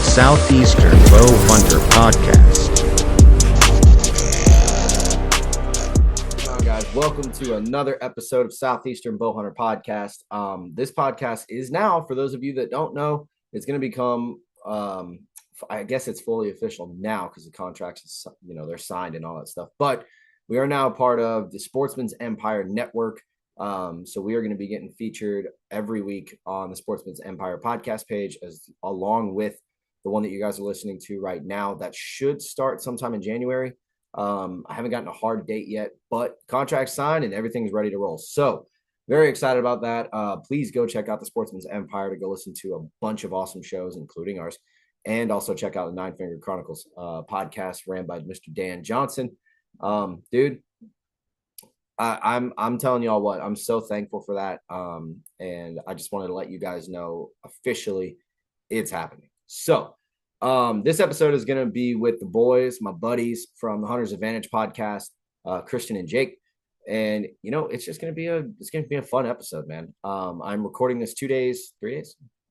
Southeastern Bow Hunter Podcast. Hello, guys. Welcome to another episode of Southeastern Bow Hunter Podcast. This podcast is now, for those of you that don't know, it's going to become, I guess it's fully official now because the contracts, they're signed and all that stuff. But we are now part of the Sportsmen's Empire Network. So we are going to be getting featured every week on the Sportsman's Empire podcast page, along with the one that you guys are listening to right now. That should start sometime in January. I haven't gotten a hard date yet, but contract signed and everything's ready to roll. So very excited about that. Please go check out the Sportsman's Empire to go listen to a bunch of awesome shows, including ours, and also check out the Nine Finger Chronicles podcast ran by Mr. Dan Johnson. Dude, I'm telling y'all what, I'm so thankful for that. And I just wanted to let you guys know officially it's happening. So this episode is going to be with the boys, my buddies from the Hunter's Advantage podcast, Christian and Jake. And, it's just going to be a fun episode, man. I'm recording this 3 days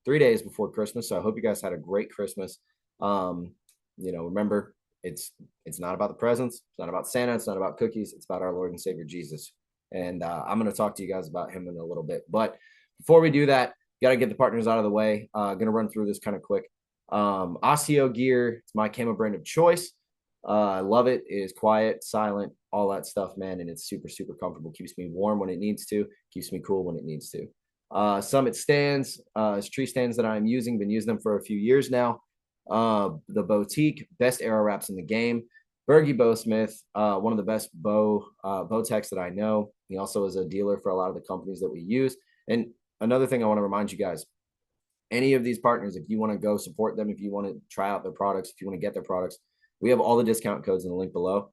before Christmas. So I hope you guys had a great Christmas. Remember, it's not about the presents. It's not about Santa. It's not about cookies. It's about our Lord and Savior, Jesus. And I'm going to talk to you guys about him in a little bit. But before we do that, got to get the partners out of the way. Going to run through this kind of quick. Osteo gear, it's my camo brand of choice. I love it. It is quiet, silent, all that stuff, man. And it's super, super comfortable. Keeps me warm when it needs to. Keeps me cool when it needs to. Summit stands, it's tree stands that I'm using. Been using them for a few years now. The Boutique, best arrow wraps in the game. Bergie Bowsmith, one of the best bow techs that I know. He also is a dealer for a lot of the companies that we use. And another thing I want to remind you guys, any of these partners, if you want to go support them, if you want to try out their products, if you want to get their products, we have all the discount codes in the link below.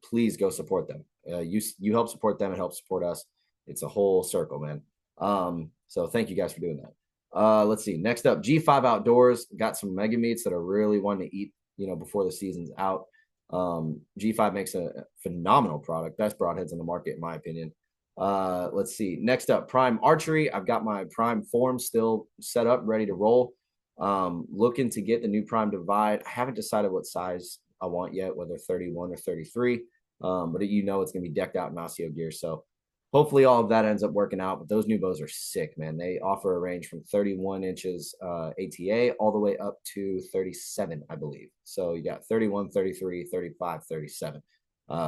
Please go support them. You help support them, it helps support us. It's a whole circle, man. So thank you guys for doing that. Let's see. Next up, G5 Outdoors. Got some mega meats that are really wanting to eat, before the season's out. G5 makes a phenomenal product. Best broadheads on the market, in my opinion. Let's see. Next up, Prime Archery. I've got my Prime form still set up, ready to roll. Looking to get the new Prime Divide. I haven't decided what size I want yet, whether 31 or 33. But it's going to be decked out in Osteo gear. So hopefully all of that ends up working out. But those new bows are sick, man. They offer a range from 31 inches ATA all the way up to 37, I believe. So you got 31, 33, 35, 37.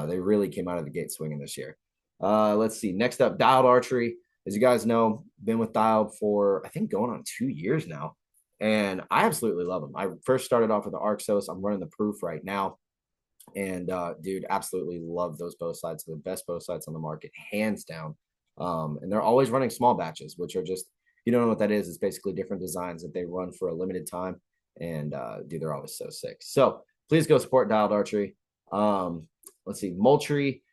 They really came out of the gate swinging this year. Let's see. Next up, Dialed Archery. As you guys know, been with Dialed for, I think, going on 2 years now. And I absolutely love them. I first started off with the Arxos. I'm running the Proof right now. And, dude, absolutely love those bow sights. The best bow sights on the market, hands down. And they're always running small batches, which are just, you don't know what that is. It's basically different designs that they run for a limited time. And, dude, they're always so sick. So please go support Dialed Archery. Let's see. Moultrie.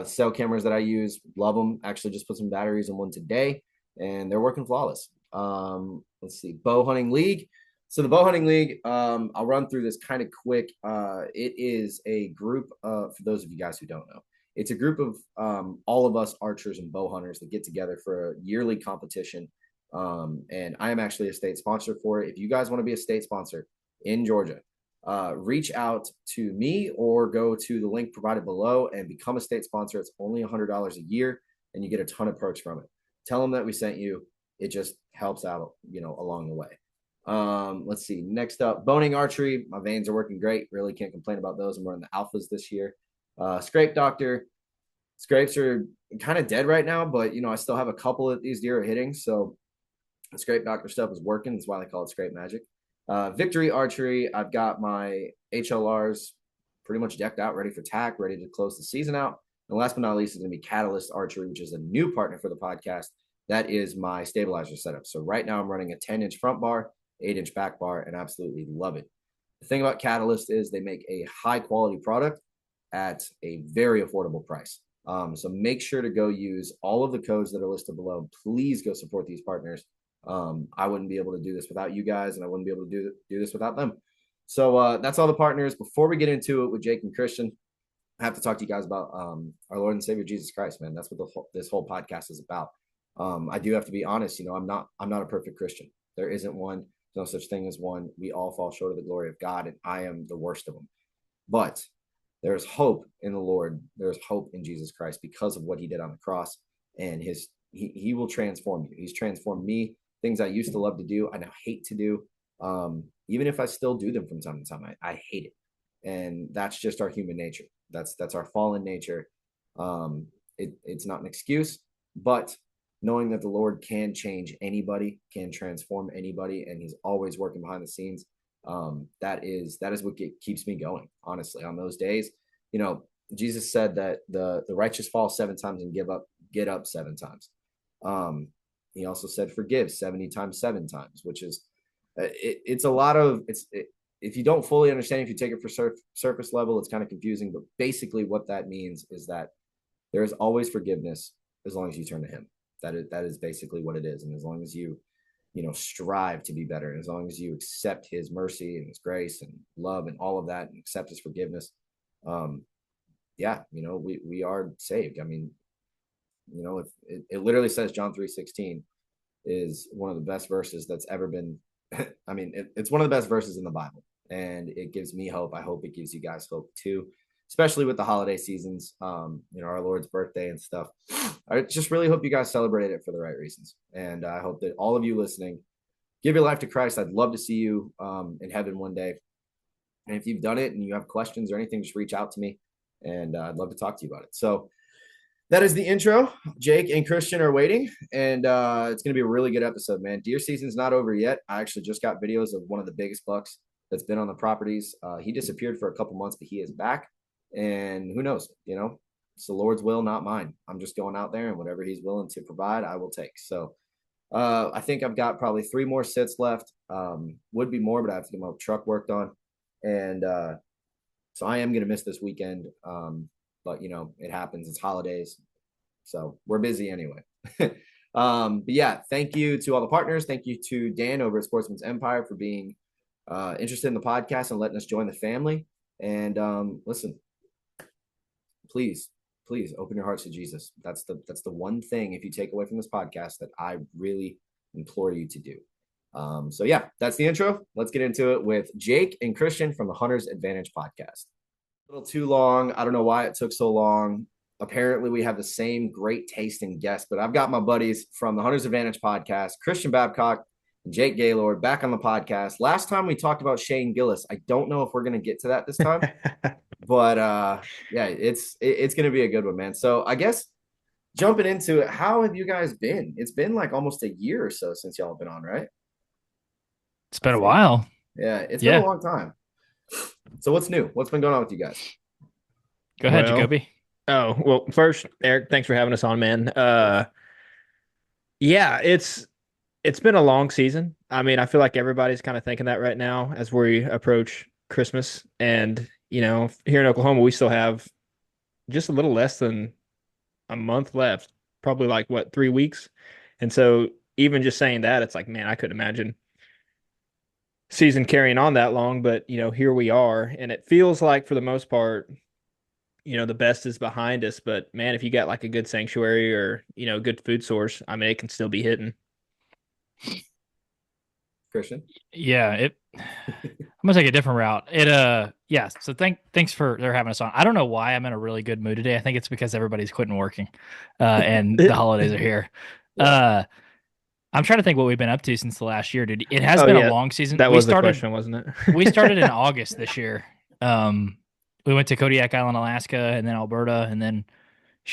Cell cameras that I use, love them. Actually just put some batteries in one today and they're working flawless. Let's see, Bow Hunting League. So the Bow Hunting League, I'll run through this kind of quick. It is a group of, for those of you guys who don't know, it's a group of all of us archers and bow hunters that get together for a yearly competition. And I am actually a state sponsor for it. If you guys want to be a state sponsor in Georgia, reach out to me or go to the link provided below and become a state sponsor. It's only $100 a year and you get a ton of perks from it. Tell them that we sent you. It just helps out, along the way. Let's see. Next up, Boning Archery. My veins are working great. Really can't complain about those. I'm running the alphas this year. Scrape Doctor. Scrapes are kind of dead right now, but I still have a couple of these deer are hitting. So the Scrape Doctor stuff is working. That's why they call it Scrape Magic. Victory Archery, I've got my HLRs pretty much decked out, ready for tack, ready to close the season out. And last but not least is going to be Catalyst Archery, which is a new partner for the podcast. That is my stabilizer setup. So right now I'm running a 10-inch front bar, 8-inch back bar, and absolutely love it. The thing about Catalyst is they make a high-quality product at a very affordable price. So make sure to go use all of the codes that are listed below. Please go support these partners. I wouldn't be able to do this without you guys, and I wouldn't be able to do this without them. So that's all the partners. Before we get into it with Jake and Christian, I have to talk to you guys about our Lord and Savior Jesus Christ, man. That's what this whole podcast is about. I do have to be honest. I'm not a perfect Christian. There isn't one. no such thing as one. We all fall short of the glory of God, and I am the worst of them. But there's hope in the Lord. There's hope in Jesus Christ because of what he did on the cross, and he will transform you. He's transformed me. Things I used to love to do, I now hate to do. Even if I still do them from time to time, I hate it. And that's just our human nature. That's our fallen nature. It's not an excuse, but knowing that the Lord can change anybody, can transform anybody, and he's always working behind the scenes. That is what keeps me going, honestly. On those days, Jesus said that the righteous fall 7 times and get up 7 times. He also said forgive 70 times 7 times, which is it's a lot of if you don't fully understand, if you take it for surface level, it's kind of confusing. But basically what that means is that there is always forgiveness as long as you turn to him. That is basically what it is. And as long as you strive to be better, and as long as you accept his mercy and his grace and love and all of that, and accept his forgiveness, we are saved. I mean, it literally says John 3:16 is one of the best verses that's ever been. I mean, it's one of the best verses in the Bible, and it gives me hope. I hope it gives you guys hope too, especially with the holiday seasons, our Lord's birthday and stuff. I just really hope you guys celebrate it for the right reasons. And I hope that all of you listening, give your life to Christ. I'd love to see you in heaven one day. And if you've done it and you have questions or anything, just reach out to me, and I'd love to talk to you about it. So that is the intro. Jake and Christian are waiting, and it's going to be a really good episode, man. Deer season's not over yet. I actually just got videos of one of the biggest bucks that's been on the properties. He disappeared for a couple months, but he is back, and who knows, it's the Lord's will, not mine. I'm just going out there, and whatever he's willing to provide, I will take. So I think I've got probably 3 more sits left. Would be more, but I have to get my truck worked on. And so I am going to miss this weekend. But it happens. It's holidays, so we're busy anyway. But yeah, thank you to all the partners. Thank you to Dan over at Sportsman's Empire for being interested in the podcast and letting us join the family. And listen, please open your hearts to Jesus. That's the one thing, if you take away from this podcast, that I really implore you to do. So yeah, that's the intro. Let's get into it with Jake and Christian from the Hunter's Advantage podcast. A little too long. I don't know why it took so long. Apparently we have the same great tasting guests, but I've got my buddies from the Hunter's Advantage podcast, Christian Babcock and Jake Gaylord, back on the podcast. Last time we talked about Shane Gillis. I don't know if we're going to get to that this time, but yeah, it's going to be a good one, man. So I guess jumping into it, how have you guys been? It's been like almost a year or so since y'all have been on, right? It's been a while. Yeah, it's been a long time. So what's new? What's been going on with you guys? Go ahead, Jacoby. Oh, well, first, Eric, thanks for having us on, man. Yeah, it's been a long season. I mean, I feel like everybody's kind of thinking that right now as we approach Christmas. And, here in Oklahoma, we still have just a little less than a month left, probably like 3 weeks. And so even just saying that, it's like, man, I couldn't imagine season carrying on that long, but here we are, and it feels like for the most part, the best is behind us. But man, if you got like a good sanctuary or good food source, I mean, it can still be hitting. Christian, yeah, I'm gonna take a different route. So thanks for having us on. I don't know why I'm in a really good mood today. I think it's because everybody's quitting working, and the holidays are here. Yeah. I'm trying to think what we've been up to since the last year, dude. It has been a long season. That was the question, wasn't it? We started in August this year. We went to Kodiak Island, Alaska, and then Alberta, and then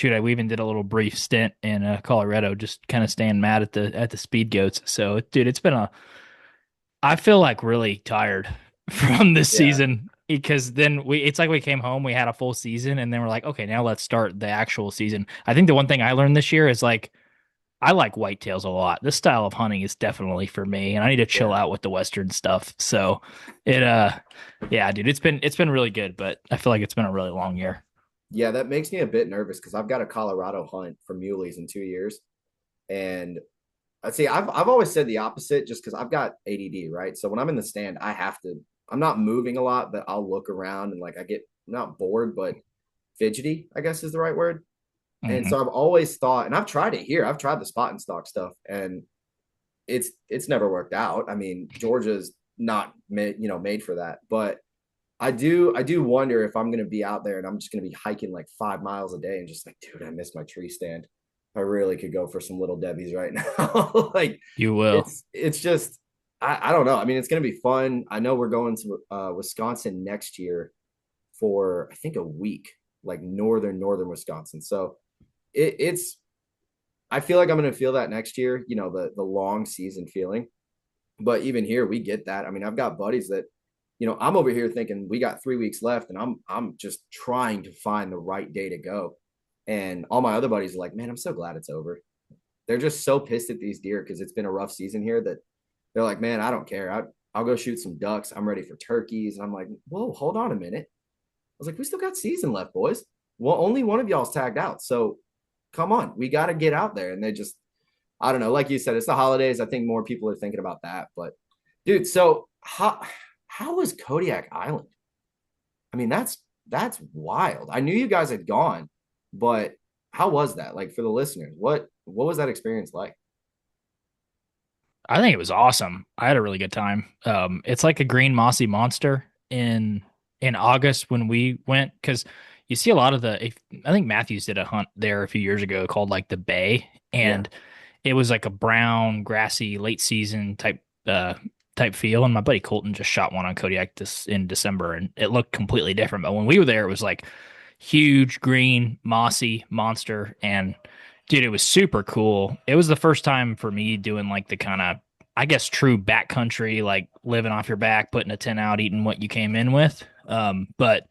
we even did a little brief stint in Colorado, just kind of staying mad at the speed goats. So, dude, it's been I feel like really tired from this season, because then it's like we came home, we had a full season, and then we're like, okay, now let's start the actual season. I think the one thing I learned this year is like, I like whitetails a lot. This style of hunting is definitely for me, and I need to chill out with the Western stuff. So dude, it's been really good, but I feel like it's been a really long year. Yeah, that makes me a bit nervous because I've got a Colorado hunt for muleys in 2 years. And I'd say I've always said the opposite, just because I've got ADD, right? So when I'm in the stand, I'm not moving a lot, but I'll look around and like I get not bored, but fidgety, I guess is the right word. And so I've always thought, and I've tried it here. I've tried the spot and stock stuff, and it's never worked out. I mean, Georgia's not made for that. But I do wonder if I'm gonna be out there and I'm just gonna be hiking like 5 miles a day and just like, dude, I missed my tree stand. I really could go for some little Debbie's right now. Like You will. it's just I don't know. I mean, it's gonna be fun. I know we're going to Wisconsin next year for I think a week, like northern Wisconsin. So it's I feel like I'm going to feel that next year, the long season feeling. But even here, we get that. I mean, I've got buddies that, I'm over here thinking we got 3 weeks left, and I'm just trying to find the right day to go. And all my other buddies are like, man, I'm so glad it's over. They're just so pissed at these deer because it's been a rough season here that they're like, man, I don't care. I'll go shoot some ducks. I'm ready for turkeys. And I'm like, whoa, hold on a minute. I was like, we still got season left, boys. Well, only one of y'all's tagged out. So come on, we got to get out there. And they just, I don't know. Like you said, it's the holidays. I think more people are thinking about that. But dude, so how was Kodiak Island? I mean, that's wild. I knew you guys had gone, but how was that? Like for the listeners, what was that experience like? I think it was awesome. I had a really good time. It's like a green mossy monster in August when we went, because you see a lot of I think Matthews did a hunt there a few years ago called like the Bay, and it was like a brown, grassy, late season type feel. And my buddy Colton just shot one on Kodiak in December, and it looked completely different. But when we were there, it was like huge, green, mossy monster, and dude, it was super cool. It was the first time for me doing like the kind of, I guess, true backcountry, like living off your back, putting a tent out, eating what you came in with. But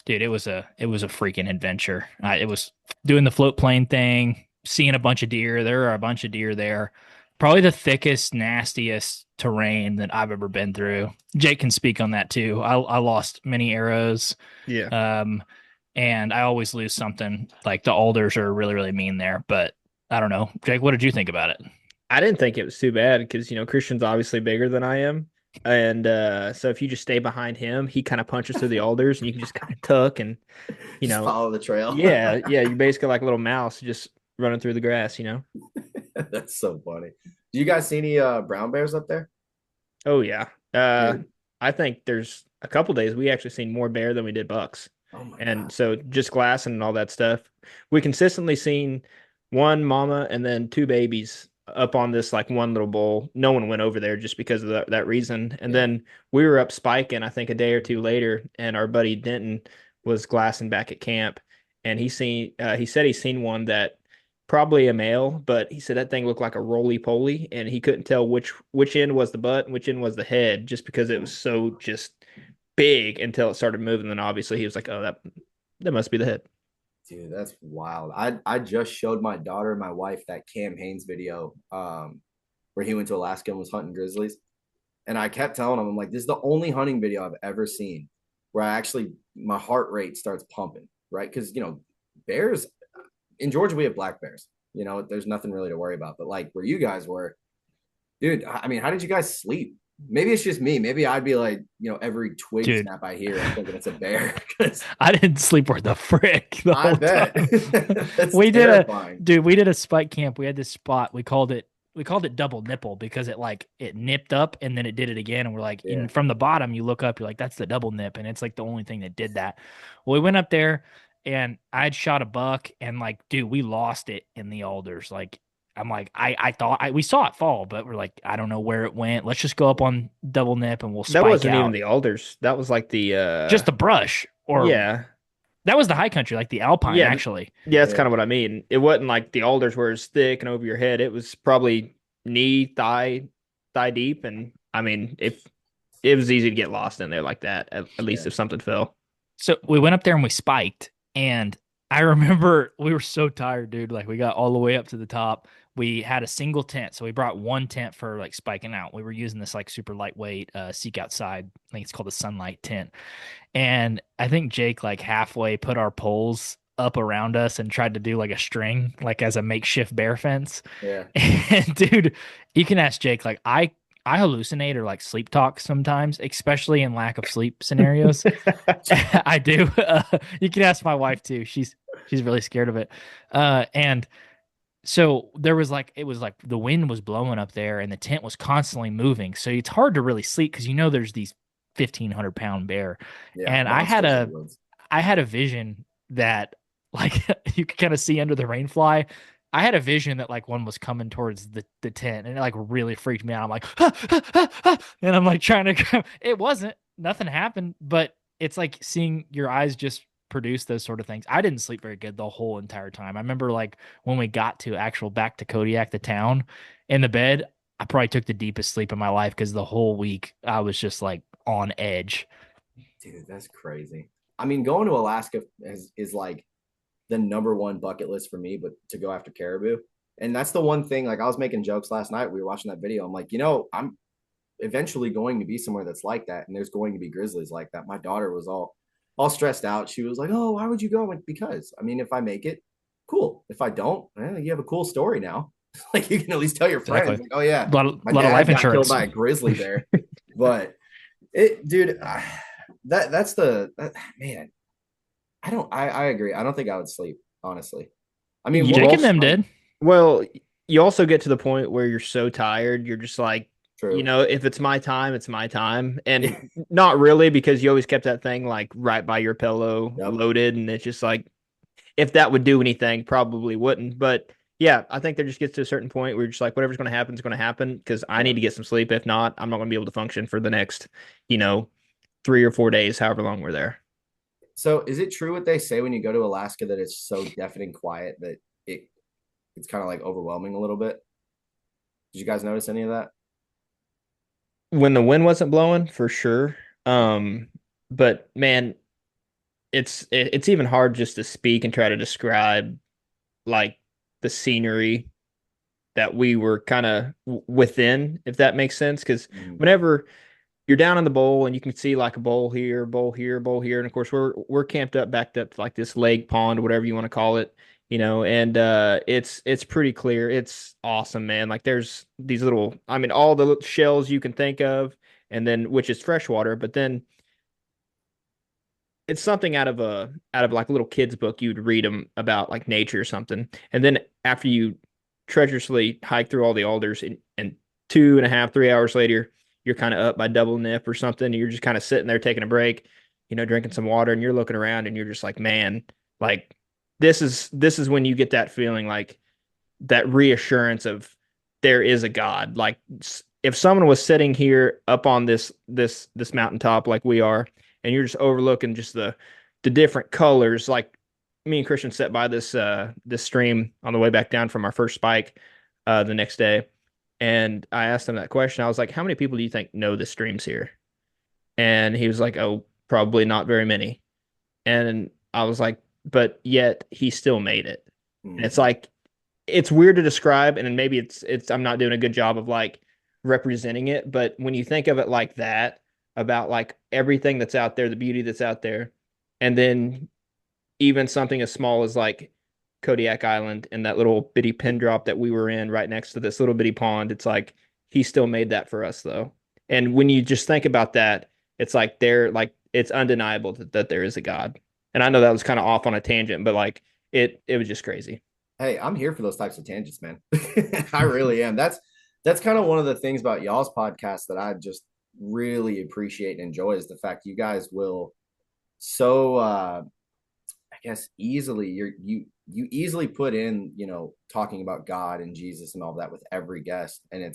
dude, it was a freaking adventure. It was doing the float plane thing, seeing a bunch of deer. There are a bunch of deer there. Probably the thickest, nastiest terrain that I've ever been through. Jake can speak on that too. I lost many arrows. Yeah. And I always lose something. Like the alders are really, really mean there. But I don't know. Jake, what did you think about it? I didn't think it was too bad because, Christian's obviously bigger than I am. And so if you just stay behind him, he kind of punches through the alders and you can just kind of tuck and, Just follow the trail. yeah, you're basically like a little mouse just running through the grass. That's so funny. Do you guys see any brown bears up there? Oh, yeah. I think there's a couple days we actually seen more bear than we did bucks. Oh my And God. so just glassing and all that stuff. We consistently seen one mama and then two babies up on this like one little bowl. No one went over there just because of that reason. And then we were up spiking, I think a day or two later, and our buddy Denton was glassing back at camp, and he said he seen one that probably a male, but he said that thing looked like a roly poly, and he couldn't tell which end was the butt and which end was the head just because it was so just big until it started moving. Then obviously he was like, oh, that must be the head. Dude, that's wild. I just showed my daughter and my wife that Cam Hanes video where he went to Alaska and was hunting grizzlies. And I kept telling him, I'm like, this is the only hunting video I've ever seen where my heart rate starts pumping, right? Because, bears in Georgia, we have black bears. There's nothing really to worry about. But like where you guys were, dude, I mean, how did you guys sleep? Maybe it's just me. Maybe I'd be like, every twig snap I hear, I'm thinking it's a bear. I didn't sleep worth the frick the whole bet. time. We did a spike camp. We had this spot. We called it double nipple because it nipped up and then it did it again. And we're like, from the bottom, you look up, you're like, that's the double nip. And it's like the only thing that did that. Well, we went up there and I'd shot a buck and like, dude, we lost it in the alders. Like, I'm like, I thought we saw it fall, but we're like, I don't know where it went. Let's just go up on double nip and we'll spike out. That wasn't even the alders. That was like the just the brush. Or yeah, that was the high country, like the alpine. Actually, yeah, that's kind of what I mean. It wasn't like the alders were as thick and over your head. It was probably knee, thigh deep, and I mean, if it was easy to get lost in there like that, at least if something fell. So we went up there and we spiked, and I remember we were so tired, dude. Like we got all the way up to the top. We had a single tent, so we brought one tent for like spiking out. We were using this like super lightweight Seek Outside. I think it's called the Sunlight tent. And I think Jake like halfway put our poles up around us and tried to do like a string, like as a makeshift bear fence. Yeah. And dude, you can ask Jake. Like I hallucinate or like sleep talk sometimes, especially in lack of sleep scenarios. I do. You can ask my wife too. She's really scared of it. And So there was like it was like the wind was blowing up there and the tent was constantly moving. So it's hard to really sleep because there's these 1,500-pound bear. Yeah, And monsters in the woods. I had a vision that like you could kind of see under the rain fly. I had a vision that like one was coming towards the tent and it like really freaked me out. I'm like, and I'm like trying to it wasn't, nothing happened, but it's like seeing your eyes just produce those sort of things. I didn't sleep very good the whole entire time. I remember like when we got to back to Kodiak, the town, in the bed, I probably took the deepest sleep in my life because the whole week I was just like on edge. Dude, that's crazy. I mean, going to Alaska is like the number one bucket list for me, but to go after caribou. And that's the one thing, like I was making jokes last night. We were watching that video. I'm like, I'm eventually going to be somewhere that's like that. And there's going to be grizzlies like that. My daughter was all stressed out. She was like, "Oh, why would you go?" Like, because I mean, if I make it, cool. If I don't, you have a cool story now. Like you can at least tell your friends, Exactly. like, "Oh yeah, my Lot of dad life got insurance. killed by a grizzly bear." But dude, that's man. I agree. I don't think I would sleep, honestly. I mean, You Jake and also, them did. well, you also get to the point where you're so tired, you're just like, true. if it's my time, it's my time. And not really, because you always kept that thing like right by your pillow Yep. loaded. And it's just like, if that would do anything, probably wouldn't. But yeah, I think there just gets to a certain point where you're just like, whatever's going to happen is going to happen because I need to get some sleep. If not, I'm not going to be able to function for the next, 3 or 4 days, however long we're there. So is it true what they say when you go to Alaska that it's so deafening quiet that it's kind of like overwhelming a little bit? Did you guys notice any of that? When the wind wasn't blowing, for sure. But man, it's even hard just to speak and try to describe like the scenery that we were kind of within, if that makes sense. Because whenever you're down in the bowl and you can see like a bowl here, bowl here, bowl here, and of course we're camped up, backed up to like this lake, pond, whatever you want to call it, and it's pretty clear. It's awesome, man. Like there's these little, I mean, all the little shells you can think of, and then which is freshwater, but then it's something out of like a little kid's book you'd read them about like nature or something. And then after you treacherously hike through all the alders and 2.5, 3 hours later, you're kind of up by Double Nip or something. And you're just kind of sitting there taking a break, drinking some water, and you're looking around and you're just like, man, like this is when you get that feeling, like that reassurance of there is a God. Like if someone was sitting here up on this mountaintop like we are, and you're just overlooking just the different colors. Like me and Christian sat by this stream on the way back down from our first spike the next day, and I asked him that question. I was like, "How many people do you think know the streams here?" And he was like, "Oh, probably not very many." And I was like, "But yet he still made it." And it's like it's weird to describe, and maybe it's I'm not doing a good job of like representing it, but when you think of it like that, about like everything that's out there, the beauty that's out there, and then even something as small as like Kodiak Island and that little bitty pin drop that we were in right next to this little bitty pond, it's like he still made that for us though. And when you just think about that, it's like it's undeniable that there is a God. And I know that was kind of off on a tangent, but like it was just crazy. Hey, I'm here for those types of tangents, man. I really am. That's kind of one of the things about y'all's podcast that I just really appreciate and enjoy is the fact you guys will so I guess easily you easily put in, talking about God and Jesus and all that with every guest. And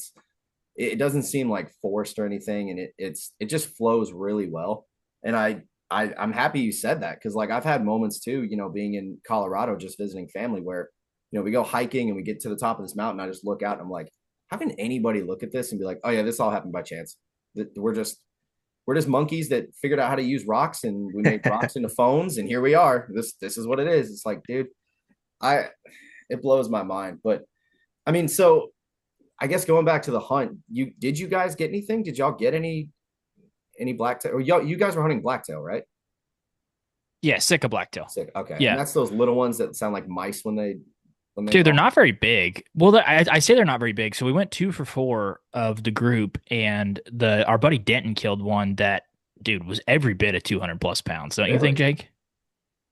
it doesn't seem like forced or anything. And it just flows really well. And I'm happy you said that because like I've had moments too, being in Colorado, just visiting family where, we go hiking and we get to the top of this mountain. I just look out and I'm like, how can anybody look at this and be like, oh yeah, this all happened by chance? We're just monkeys that figured out how to use rocks and we made rocks into phones and here we are. This is what it is. It's like, dude, it blows my mind. But I mean, so I guess going back to the hunt, did you guys get anything? Did y'all get any blacktail? Or you guys were hunting blacktail, right? Yeah, Sika blacktail. Sick. Okay. Yeah. And that's those little ones that sound like mice when they Dude, they're not very big. Well, I say they're not very big. So we went 2 for 4 of the group, and our buddy Denton killed one that, dude, was every bit of 200 plus pounds. Don't you think, Jake?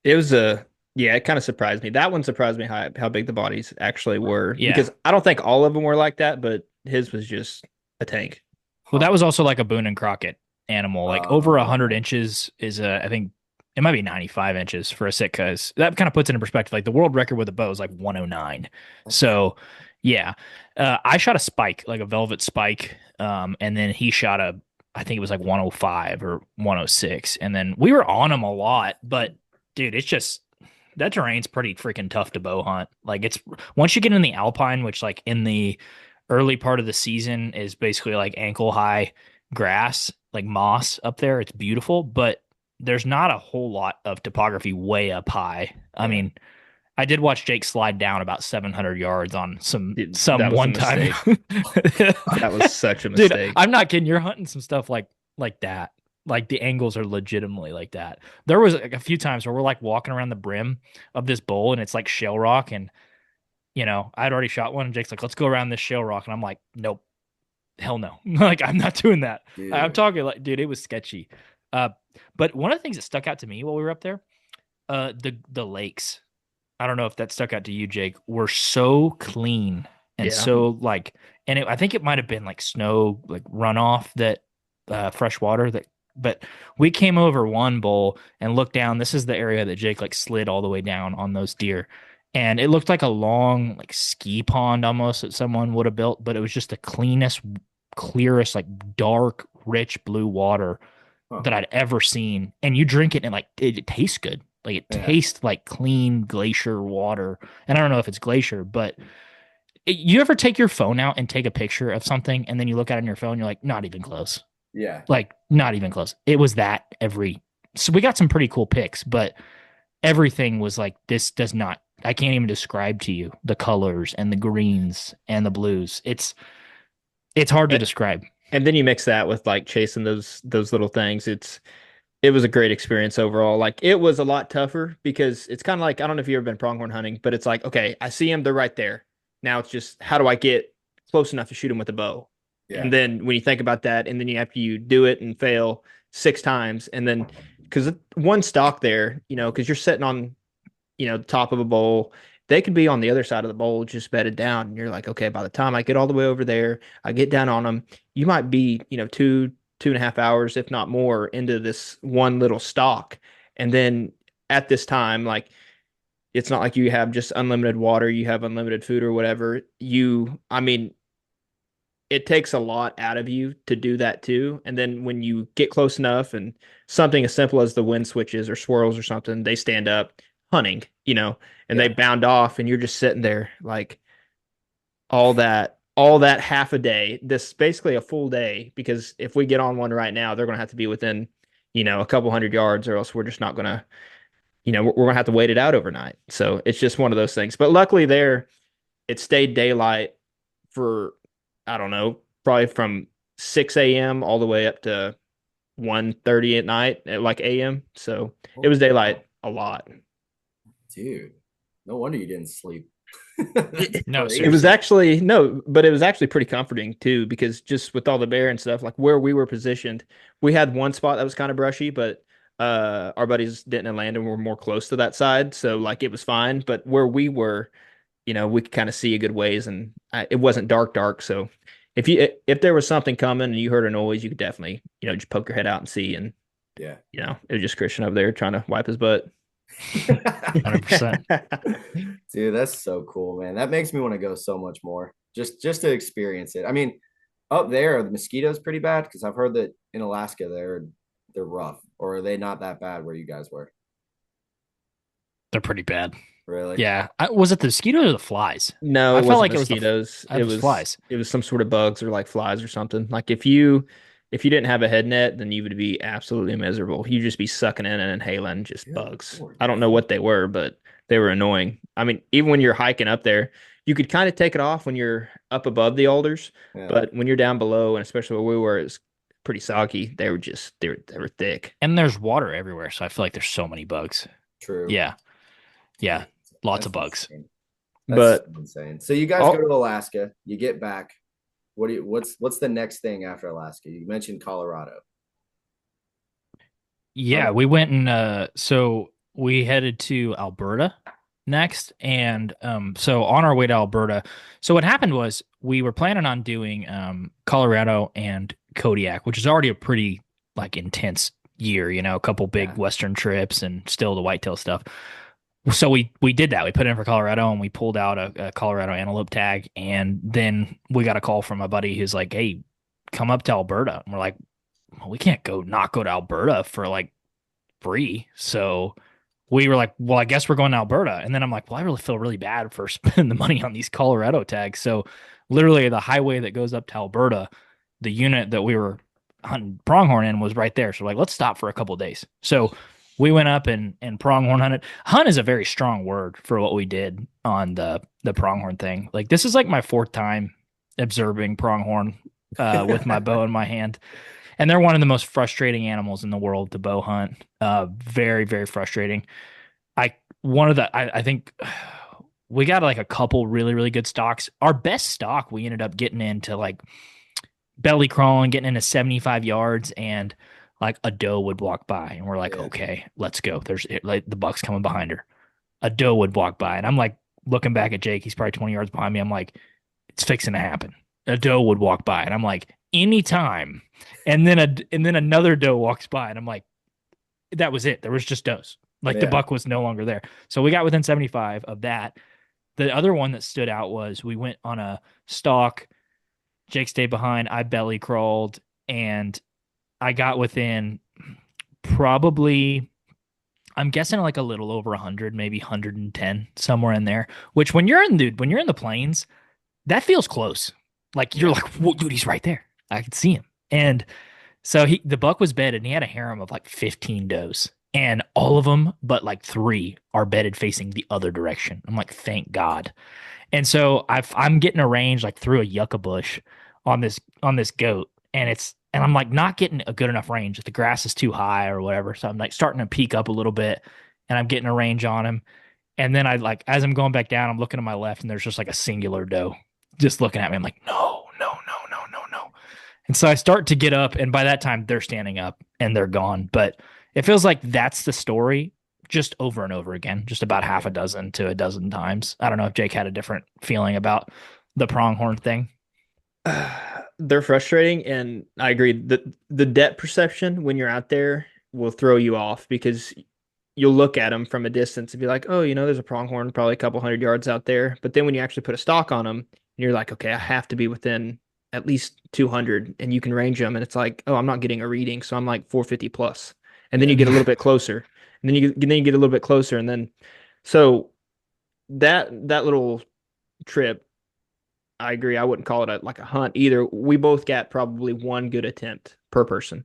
It was a Yeah, it kind of surprised me. That one surprised me how big the bodies actually were Yeah. because I don't think all of them were like that, but his was just a tank. Well, Huh. that was also like a Boone and Crockett animal. Like over 100 Okay. inches is I think it might be 95 inches for a Sitka. That kind of puts it in perspective. Like the world record with a bow is like 109. That's So yeah, I shot a spike, like a velvet spike, and then he shot I think it was like 105 or 106, and then we were on him a lot. But dude, it's just that terrain's pretty freaking tough to bow hunt. Like it's once you get in the alpine, which like in the early part of the season is basically like ankle high grass, like moss up there. It's beautiful, but there's not a whole lot of topography way up high. I Yeah. mean, I did watch Jake slide down about 700 yards on Dude, some that was a one time. mistake. That was such a Dude, mistake. I'm not kidding. You're hunting some stuff like that. Like the angles are legitimately like that. There was like a few times where we're like walking around the brim of this bowl and it's like shell rock and I'd already shot one and Jake's like, let's go around this shell rock. And I'm like, nope, hell no. Like, I'm not doing that. I'm Dude. talking like, dude, it was sketchy. Uh, but one of the things that stuck out to me while we were up there, the lakes. I don't know if that stuck out to you, Jake, were so clean and Yeah. so like, and I think it might have been like snow, like runoff that fresh water that. But we came over one bowl and looked down. This is the area that Jake like slid all the way down on those deer. And it looked like a long like ski pond almost that someone would have built, but it was just the cleanest, clearest, like dark, rich blue water Huh. that I'd ever seen. And you drink it and like it tastes good. Like it Yeah. tastes like clean glacier water. And I don't know if it's glacier, but you ever take your phone out and take a picture of something and then you look at it on your phone, you're like, not even close. Yeah. Like not even close. It was that every. So we got some pretty cool pics, but everything was like this does not. I can't even describe to you the colors and the greens and the blues. It's hard to And, describe. and then you mix that with like chasing those little things. It was a great experience overall. Like it was a lot tougher because it's kind of like I don't know if you've ever been pronghorn hunting, but it's like, okay, I see them, they're right there. Now it's just how do I get close enough to shoot them with a bow? Yeah. And then when you think about that, and then after you do it and fail 6 times, and then because one stock there, because you're sitting on, the top of a bowl, they could be on the other side of the bowl just bedded down. And you're like, okay, by the time I get all the way over there, I get down on them, you might be, 2.5 hours, if not more, into this one little stock. And then at this time, like it's not like you have just unlimited water, you have unlimited food or whatever. I mean, it takes a lot out of you to do that too. And then when you get close enough and something as simple as the wind switches or swirls or something, they stand up hunting, and they Yeah. bound off and you're just sitting there like all that half a day, this basically a full day, because if we get on one right now, they're going to have to be within, a couple hundred yards or else we're just not going to, we're going to have to wait it out overnight. So it's just one of those things. But luckily there, it stayed daylight for I don't know, probably from 6 a.m. all the way up to 1:30 at night at like a.m. So it was Holy cow. daylight a lot. Dude. No wonder you didn't sleep. That's No, It was crazy. seriously. actually no, but it was actually pretty comforting too, because just with all the bear and stuff, like where we were positioned, we had one spot that was kind of brushy, but our buddies Denton and Landon were more close to that side, so like it was fine. But where we were, we could kind of see a good ways, and it wasn't dark. So if there was something coming and you heard a noise, you could definitely just poke your head out and see. And Yeah. it was just Christian over there trying to wipe his butt. 100%. Dude, that's so cool, man. That makes me want to go so much more. Just to experience it. I mean, up there, are the mosquitoes pretty bad? Because I've heard that in Alaska they're rough. Or are they not that bad where you guys were? They're pretty bad. Really? Yeah. Was it the mosquitoes or the flies? No, I it felt wasn't like mosquitoes. it It was was flies. it was some sort of bugs or like flies or something. Like if you didn't have a head net, then you would be absolutely miserable. You'd just be sucking in and inhaling just Good bugs. Lord, I don't know man. what they were, but they were annoying. I mean, even when you're hiking up there, you could kind of take it off when you're up above the alders, Yeah, but when you're down below, and especially where we were, it's pretty soggy. They were thick. And there's water everywhere, so I feel like there's so many bugs. true. Yeah. Yeah. Dude, Lots that's of bugs. insane. That's But insane. So you guys go to all Alaska, you get back. What's the next thing after Alaska? You mentioned Colorado. Yeah, we went and so we headed to Alberta next. And so on our way to Alberta, so what happened was we were planning on doing Colorado and Kodiak, which is already a pretty like intense year, a couple big Western trips and still the whitetail stuff. So we did that. We put in for Colorado and we pulled out a Colorado antelope tag. And then we got a call from a buddy who's like, hey, come up to Alberta. And we're like, well, we can't not go to Alberta for like free. So we were like, well, I guess we're going to Alberta. And then I'm like, well, I really feel really bad for spending the money on these Colorado tags. So literally the highway that goes up to Alberta, the unit that we were hunting pronghorn in was right there. So like, let's stop for a couple of days. So we went up and pronghorn hunted. Hunt is a very strong word for what we did on the pronghorn thing. Like this is like my fourth time observing pronghorn with my bow in my hand. And they're one of the most frustrating animals in the world to bow hunt. Very, very frustrating. I think we got like a couple really, really good stocks. Our best stock, we ended up getting into like belly crawling, getting into 75 yards, and like a doe would walk by, and we're like, okay, let's go. There's like the buck's coming behind her. A doe would walk by, and I'm like looking back at Jake. He's probably 20 yards behind me. I'm like, it's fixing to happen. A doe would walk by, and I'm like, anytime. And then another doe walks by, and I'm like, that was it. There was just does. Like the buck was no longer there. So we got within 75 of that. The other one that stood out was we went on a stalk. Jake stayed behind. I belly crawled, and I got within probably, I'm guessing like a little over 100, maybe 110, somewhere in there. Which when you're in the plains, that feels close. Like you're like, whoa, dude, he's right there. I could see him. And so the buck was bedded, and he had a harem of like 15 does, and all of them but like 3 are bedded facing the other direction. I'm like, thank God. And so I'm getting a range like through a yucca bush on this goat, and I'm like not getting a good enough range. The grass is too high or whatever. So I'm like starting to peek up a little bit, and I'm getting a range on him. And then I like, as I'm going back down, I'm looking to my left, and there's just like a singular doe just looking at me. I'm like, no. And so I start to get up, and by that time they're standing up and they're gone. But it feels like that's the story just over and over again, just about half a dozen to a dozen times. I don't know if Jake had a different feeling about the pronghorn thing. They're frustrating, and I agree. The depth perception when you're out there will throw you off because you'll look at them from a distance and be like, oh, there's a pronghorn probably a couple 100 yards out there. But then when you actually put a stock on them, you're like, okay, I have to be within at least 200, and you can range them. And it's like, oh, I'm not getting a reading, so I'm like 450 plus. And then you get a little bit closer, and then you get a little bit closer, and then so that little trip, I agree. I wouldn't call it like a hunt either. We both got probably one good attempt per person,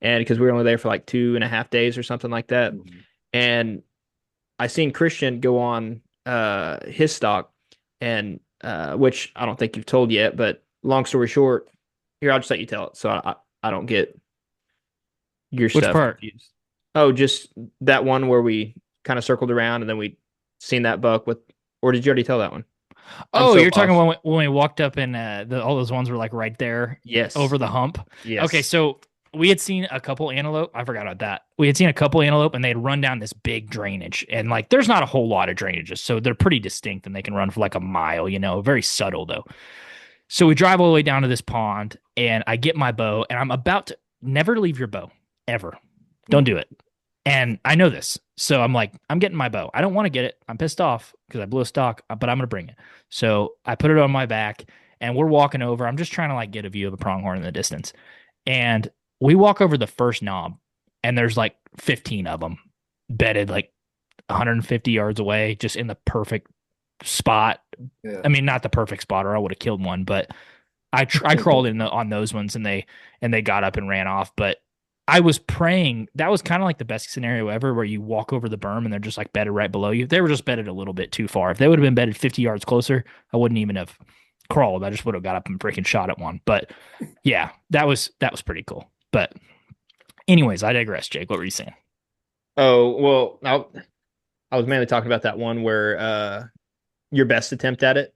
and because we were only there for like 2.5 days or something like that. Mm-hmm. And I seen Christian go on his stock, and which I don't think you've told yet, but long story short, here, I'll just let you tell it so I don't get your Which stuff part? confused. Oh, just that one where we kind of circled around and then we seen that buck with, or did you already tell that one? Oh, you're talking when we walked up and all those ones were like right there, yes, over the hump. Yes. Okay, so we had seen a couple antelope. I forgot about that. We had seen a couple antelope, and they'd run down this big drainage, and like there's not a whole lot of drainages, so they're pretty distinct, and they can run for like a mile. Very subtle though. So we drive all the way down to this pond, and I get my bow, and I'm about to never leave your bow ever. Don't do it. And I know this. So I'm like, I'm getting my bow. I don't want to get it. I'm pissed off because I blew a stock, but I'm going to bring it. So I put it on my back, and we're walking over. I'm just trying to like get a view of a pronghorn in the distance. And we walk over the first knob, and there's like 15 of them bedded like 150 yards away, just in the perfect spot. Yeah. I mean, not the perfect spot, or I would have killed one, but I crawled in on those ones, and they got up and ran off. But I was praying that was kind of like the best scenario ever, where you walk over the berm and they're just like bedded right below you. They were just bedded a little bit too far. If they would have been bedded 50 yards closer, I wouldn't even have crawled. I just would have got up and freaking shot at one. But yeah, that was pretty cool. But anyways, I digress. Jake, what were you saying? Oh, well, I was mainly talking about that one where your best attempt at it.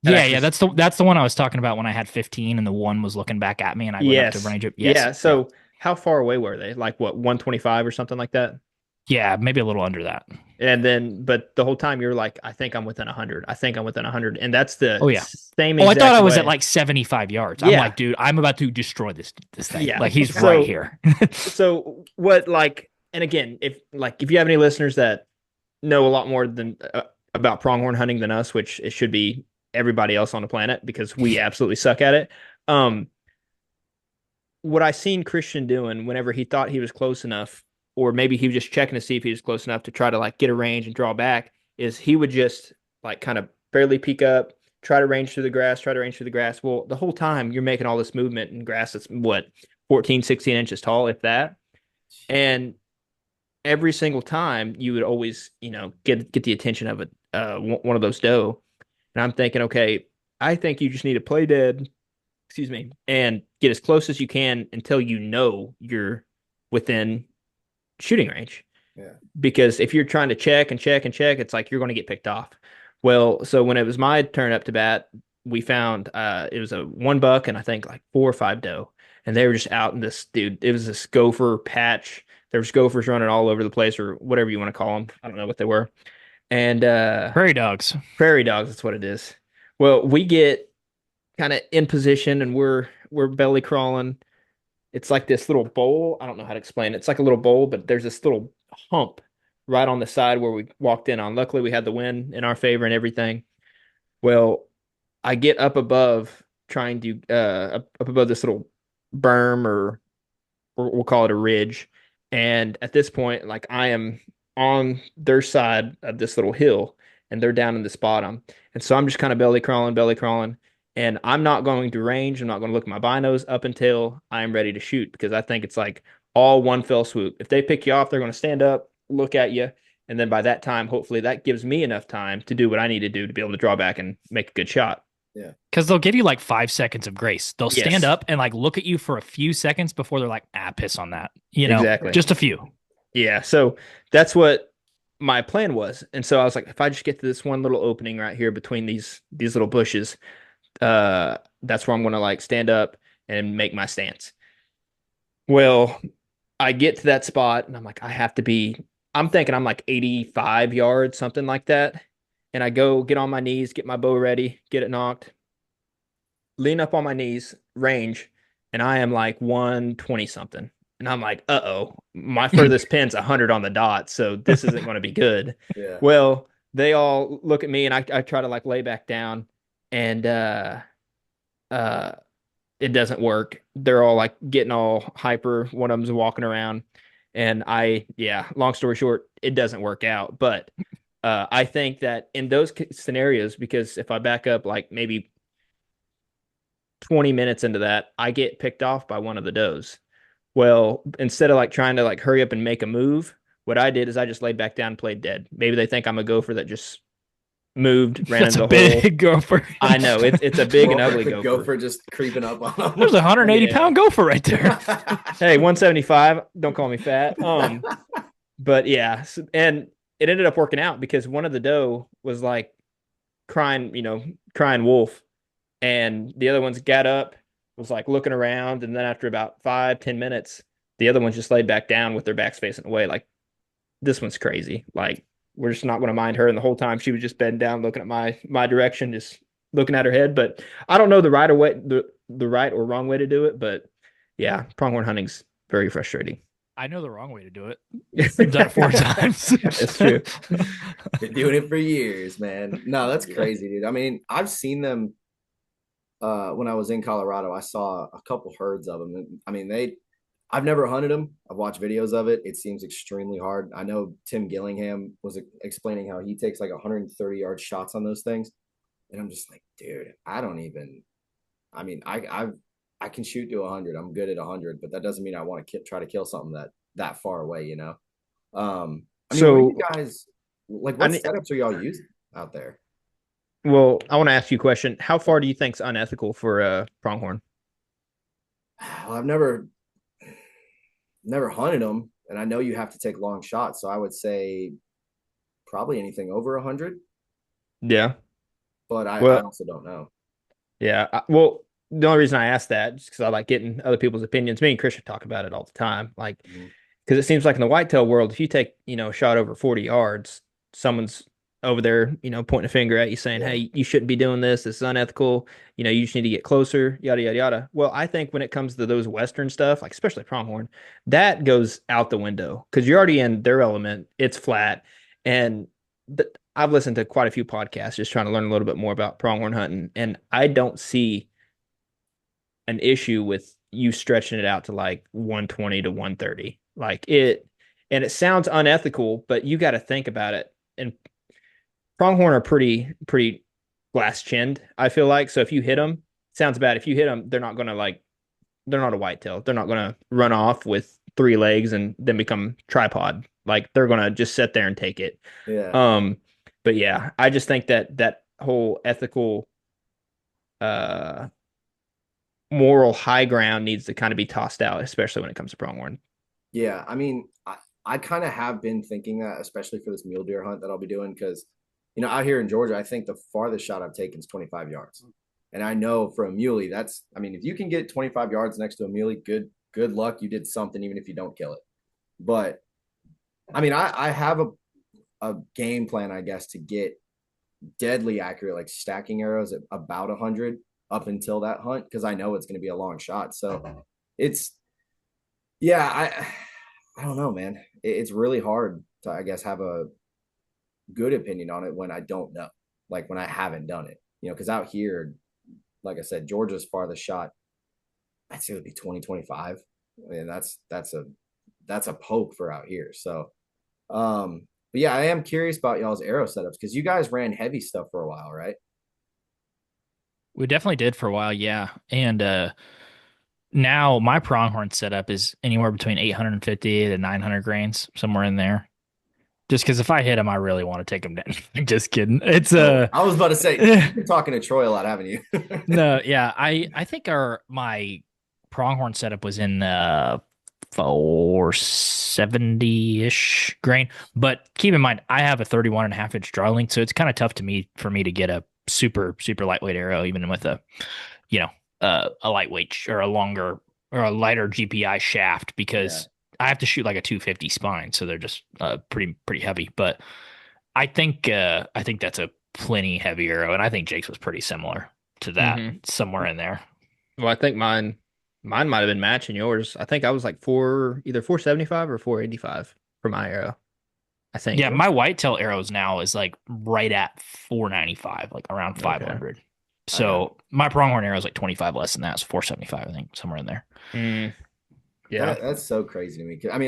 Yeah, that's the one I was talking about when I had 15 and the one was looking back at me and I went up to range it. Yes. Yeah. So how far away were they? Like what, 125 or something like that? Yeah, maybe a little under that. And then, but the whole time you're like, I think I'm within 100. I think I'm within 100. And that's the Oh yeah. same Oh, I thought exact I was at way. like 75 yards. I'm Yeah. like, dude, I'm about to destroy this thing. Yeah. Like he's right So, here. so what, like, and again, if you have any listeners that know a lot more than about pronghorn hunting than us, which it should be everybody else on the planet because we absolutely suck at it. Um, what I seen Christian doing whenever he thought he was close enough, or maybe he was just checking to see if he was close enough to try to like get a range and draw back, is he would just like kind of barely peek up, try to range through the grass, try to range through the grass. Well, the whole time you're making all this movement in grass that's what, 14, 16 inches tall, if that. And every single time you would always, get the attention of one of those doe. And I'm thinking, okay, I think you just need to play dead, excuse me, and get as close as you can until you know you're within shooting range. Yeah. Because if you're trying to check and check and check, it's like you're going to get picked off. Well, so when it was my turn up to bat, we found it was a one buck and I think like 4 or 5 doe. And they were just out in this, dude, it was this gopher patch. There was gophers running all over the place or whatever you want to call them. I don't know what they were. And Prairie dogs. prairie dogs, that's what it is. Well, we get kind of in position and we're belly crawling. It's like this little bowl. I don't know how to explain it. It's like a little bowl, but there's this little hump right on the side where we walked in on. Luckily, we had the wind in our favor and everything. Well, I get up above trying to up above this little berm or we'll call it a ridge. And at this point, like I am on their side of this little hill and they're down in this bottom. And so I'm just kind of belly crawling. And I'm not going to range. I'm not going to look at my binos up until I'm ready to shoot because I think it's like all one fell swoop. If they pick you off, they're going to stand up, look at you. And then by that time, hopefully that gives me enough time to do what I need to do to be able to draw back and make a good shot. Yeah. Because they'll give you like 5 seconds of grace. They'll Yes. stand up and like look at you for a few seconds before they're like, piss on that. Exactly. Just a few. Yeah. So that's what my plan was. And so I was like, if I just get to this one little opening right here between these little bushes, that's where I'm going to like stand up and make my stance. Well, I get to that spot and I'm like, I'm thinking I'm like 85 yards, something like that. And I go get on my knees, get my bow ready, get it knocked, lean up on my knees, range, and I am like 120 something. And I'm like, uh-oh, my furthest pin's 100 on the dot, so this isn't going to be good. Yeah. Well, they all look at me and I try to like lay back down and uh it doesn't work. They're all like getting all hyper. One of them's walking around. And long story short, it doesn't work out. But I think that in those scenarios, because if I back up like maybe 20 minutes into that, I get picked off by one of the does. Well, instead of like trying to like hurry up and make a move, what I did is I just laid back down and played dead. Maybe they think I'm a gopher that just moved, ran That's into a the hole. big gopher. I know it's a big and ugly The gopher. gopher just creeping up on him. There's a 180 Yeah. pound gopher right there. Hey, 175. Don't call me fat. But yeah, and it ended up working out because one of the doe was like crying wolf, and the other ones got up, was like looking around, and then after about 5-10 minutes, the other ones just laid back down with their backs facing away. Like, this one's crazy. Like, we're just not going to mind her. And the whole time she was just bending down, looking at my direction, just looking at her head. But I don't know the right or wrong way to do it. But yeah, pronghorn hunting's very frustrating. I know the wrong way to do it. I've done it 4 times. That's true. Been doing it for years, man. No, that's crazy, dude. I mean, I've seen them when I was in Colorado. I saw a couple herds of them. I mean, I've never hunted them. I've watched videos of it. It seems extremely hard. I know Tim Gillingham was explaining how he takes like 130-yard shots on those things. And I'm just like, dude, I mean, I can shoot to 100. I'm good at 100, but that doesn't mean I want to try to kill something that far away, you know? I mean, So- what you guys, like, what setups are y'all using out there? Well, I want to ask you a question. How far do you think's unethical for pronghorn? Well, I've never hunted them, and I know you have to take long shots, so I would say probably anything over 100. Yeah. But I Well- also don't know. Yeah. Well, the only reason I asked that is because I like getting other people's opinions. Me and Christian talk about it all the time. Like, Because it seems like in the whitetail world, if you take, a shot over 40 yards, someone's over there, pointing a finger at you saying, Yeah. hey, you shouldn't be doing this. This is unethical. You just need to get closer, yada, yada, yada. Well, I think when it comes to those Western stuff, like especially pronghorn, that goes out the window because you're already in their element. It's flat. And I've listened to quite a few podcasts just trying to learn a little bit more about pronghorn hunting. And I don't see an issue with you stretching it out to like 120 to 130. And it sounds unethical, but you got to think about it. And pronghorn are pretty glass chinned, I feel like. So if you hit them, sounds bad. If you hit them, they're not going to they're not a whitetail. They're not going to run off with three legs and then become tripod. Like they're going to just sit there and take it. Yeah. But yeah, I just think that whole ethical, uh, moral high ground needs to kind of be tossed out, especially when it comes to pronghorn. Yeah. I mean, I kind of have been thinking that, especially for this mule deer hunt that I'll be doing, because, out here in Georgia, I think the farthest shot I've taken is 25 yards. And I know for a muley, if you can get 25 yards next to a muley, good luck. You did something, even if you don't kill it. But I have a game plan, I guess, to get deadly accurate, like stacking arrows at about 100 up until that hunt, because I know it's going to be a long shot. So I don't know, man. It's really hard to, I guess, have a good opinion on it when I don't know, like when I haven't done it, because out here, like I said, Georgia's farthest shot, I'd say it would be 2025. I mean, that's a poke for out here. So, but yeah, I am curious about y'all's arrow setups because you guys ran heavy stuff for a while, right? We definitely did for a while, yeah. And now my pronghorn setup is anywhere between 850 to 900 grains, somewhere in there. Just because if I hit him, I really want to take him down. Just kidding. It's I was about to say you've been talking to Troy a lot, haven't you? no, yeah. I think my pronghorn setup was in 470-ish grain. But keep in mind, I have a 31.5 inch draw length, so it's kind of tough for me to get a super, super lightweight arrow, even with you know, a lightweight or a longer or a lighter GPI shaft because I have to shoot like a 250 spine, so they're just pretty heavy. But I think that's a plenty heavy arrow, and I think Jake's was pretty similar to that, somewhere in there. Well, I think mine might have been matching yours. I think I was like either 475 or 485 for my arrow. I think. Yeah, my whitetail arrows now is like right at 495, like around 500. So my pronghorn arrow is like 25 less than that. So 475, I think, somewhere in there. Yeah, that's so crazy to me. I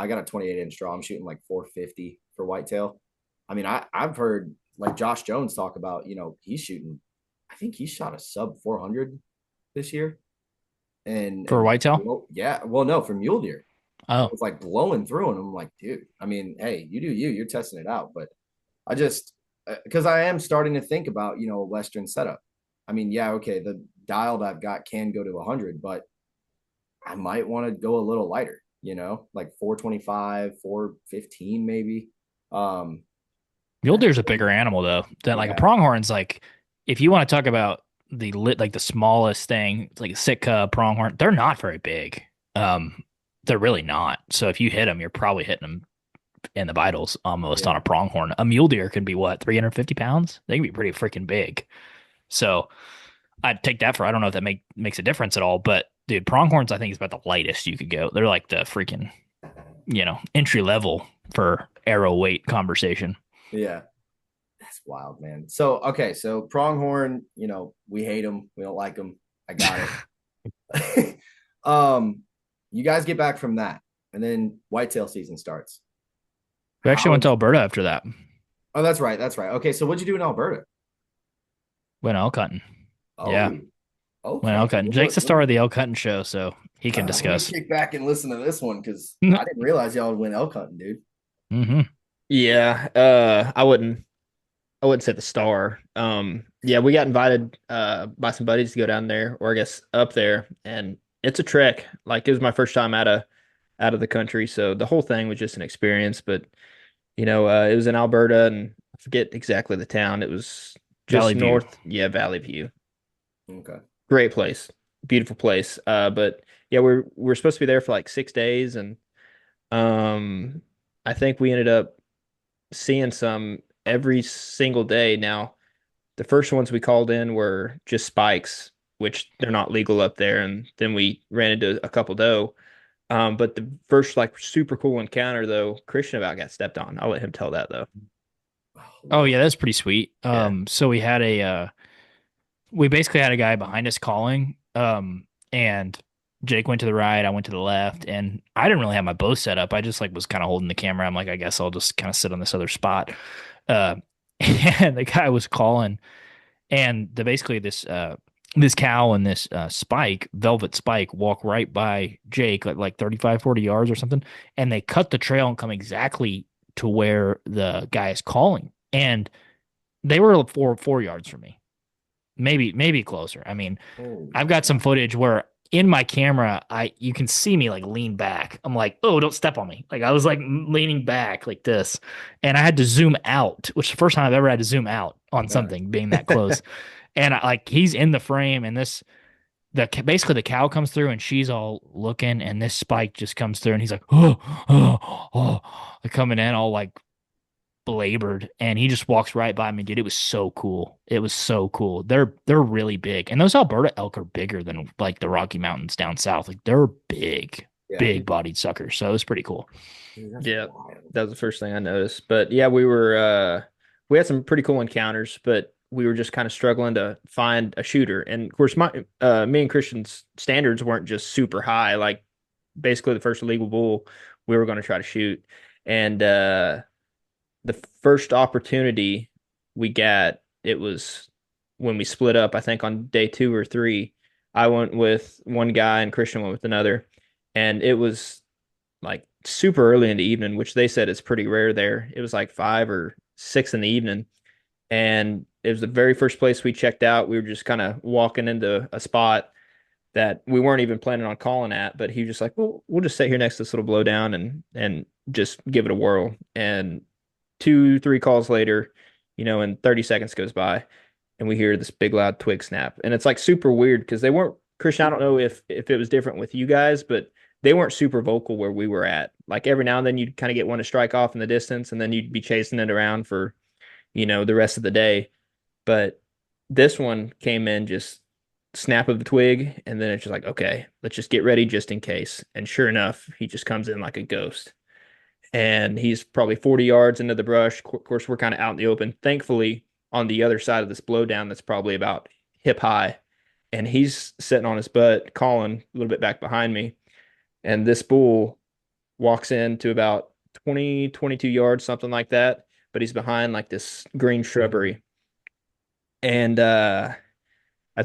got a 28-inch draw. I'm shooting like 450 for whitetail. I've heard like Josh Jones talk about, he's shooting. I think he shot a sub 400 this year. For whitetail? Yeah. Well, no, for mule deer. Oh, It's like blowing through, and I'm like, dude. Hey, you do you. You're testing it out, but I just because I am starting to think about a Western setup. Okay, the dial that I've got can go to 100, but I might want to go a little lighter. Like 425, 415 maybe. mule deer's a bigger animal though. Than like a pronghorn's like if you want to talk about the smallest thing, it's like a Sitka pronghorn, they're not very big. They're really not. So if you hit them, you're probably hitting them in the vitals almost on a pronghorn. A mule deer can be what, 350 pounds? They can be pretty freaking big. So I'd take that I don't know if that makes a difference at all, but dude, pronghorns I think is about the lightest you could go. They're like the freaking, entry level for arrow weight conversation. Yeah. That's wild, man. So, okay. So pronghorn, we hate them. We don't like them. I got it. You guys get back from that, and then whitetail season starts. We actually went to Alberta after that. Oh, that's right. That's right. Okay. So what'd you do in Alberta? Went elk hunting. Oh, yeah. Okay. Went elk hunting. Jake's the star of the elk hunting show, so he can discuss. Kick back and listen to this one because I didn't realize y'all went elk hunting, dude. Mm-hmm. Yeah. I wouldn't say the star. Yeah, we got invited by some buddies to go down there, or I guess up there, and it's a trek. Like it was my first time out of the country, so the whole thing was just an experience. But it was in Alberta, and I forget exactly the town. It was just Valley north. View. Yeah, Valley View. Okay. Great place, beautiful place. But yeah, we're supposed to be there for like 6 days, and Um, I think we ended up seeing some every single day. Now, the first ones we called in were just spikes, which they're not legal up there, and then we ran into a couple doe. But the first like super cool encounter though, Christian about got stepped on. I'll let him tell that though. Oh yeah, that's pretty sweet. Yeah. So we basically had a guy behind us calling, and Jake went to the right, I went to the left, and I didn't really have my bow set up. I just like was kind of holding the camera. I'm like, I guess I'll just kind of sit on this other spot. Uh, and the guy was calling, and basically this cow and this spike, velvet spike, walk right by Jake like 35, 40 yards or something, and they cut the trail and come exactly to where the guy is calling. And they were 4 yards from me, maybe closer. I mean, Oh, I've got some footage where in my camera, you can see me like lean back. I'm like, oh, don't step on me. Like I was like leaning back like this, and I had to zoom out, which is the first time I've ever had to zoom out on yeah. something being that close. And like he's in the frame, and basically the cow comes through, and she's all looking, and this spike just comes through, and he's like, like coming in all like belabored, and he just walks right by me, dude. It was so cool. It was so cool. They're really big, and those Alberta elk are bigger than like the Rocky Mountains down south. Like they're big, Yeah. big bodied suckers. So it was pretty cool. Dude, that's Yeah, wild. that was the first thing I noticed. But yeah, we had some pretty cool encounters, but we were just kind of struggling to find a shooter. And of course, me and Christian's standards weren't just super high. Like basically the first illegal bull we were going to try to shoot. And the first opportunity we got, it was when we split up, I think on day 2 or 3. I went with one guy and Christian went with another. And it was like super early in the evening, which they said is pretty rare there. It was like 5 or 6 in the evening. And it was the very first place we checked out. We were just kind of walking into a spot that we weren't even planning on calling at, but he was just like, well, we'll just sit here next to this little blowdown and just give it a whirl. And 2, 3 calls later, and 30 seconds goes by and we hear this big loud twig snap. And it's like super weird because they weren't Christian, I don't know if it was different with you guys, but they weren't super vocal where we were at. Like every now and then you'd kind of get one to strike off in the distance and then you'd be chasing it around for, the rest of the day. But this one came in just snap of the twig, and then it's just like, okay, let's just get ready just in case. And sure enough, he just comes in like a ghost. And he's probably 40 yards into the brush. Of course, we're kind of out in the open. Thankfully, on the other side of this blowdown, that's probably about hip high. And he's sitting on his butt, calling a little bit back behind me. And this bull walks in to about 20, 22 yards, something like that. But he's behind like this green shrubbery. And at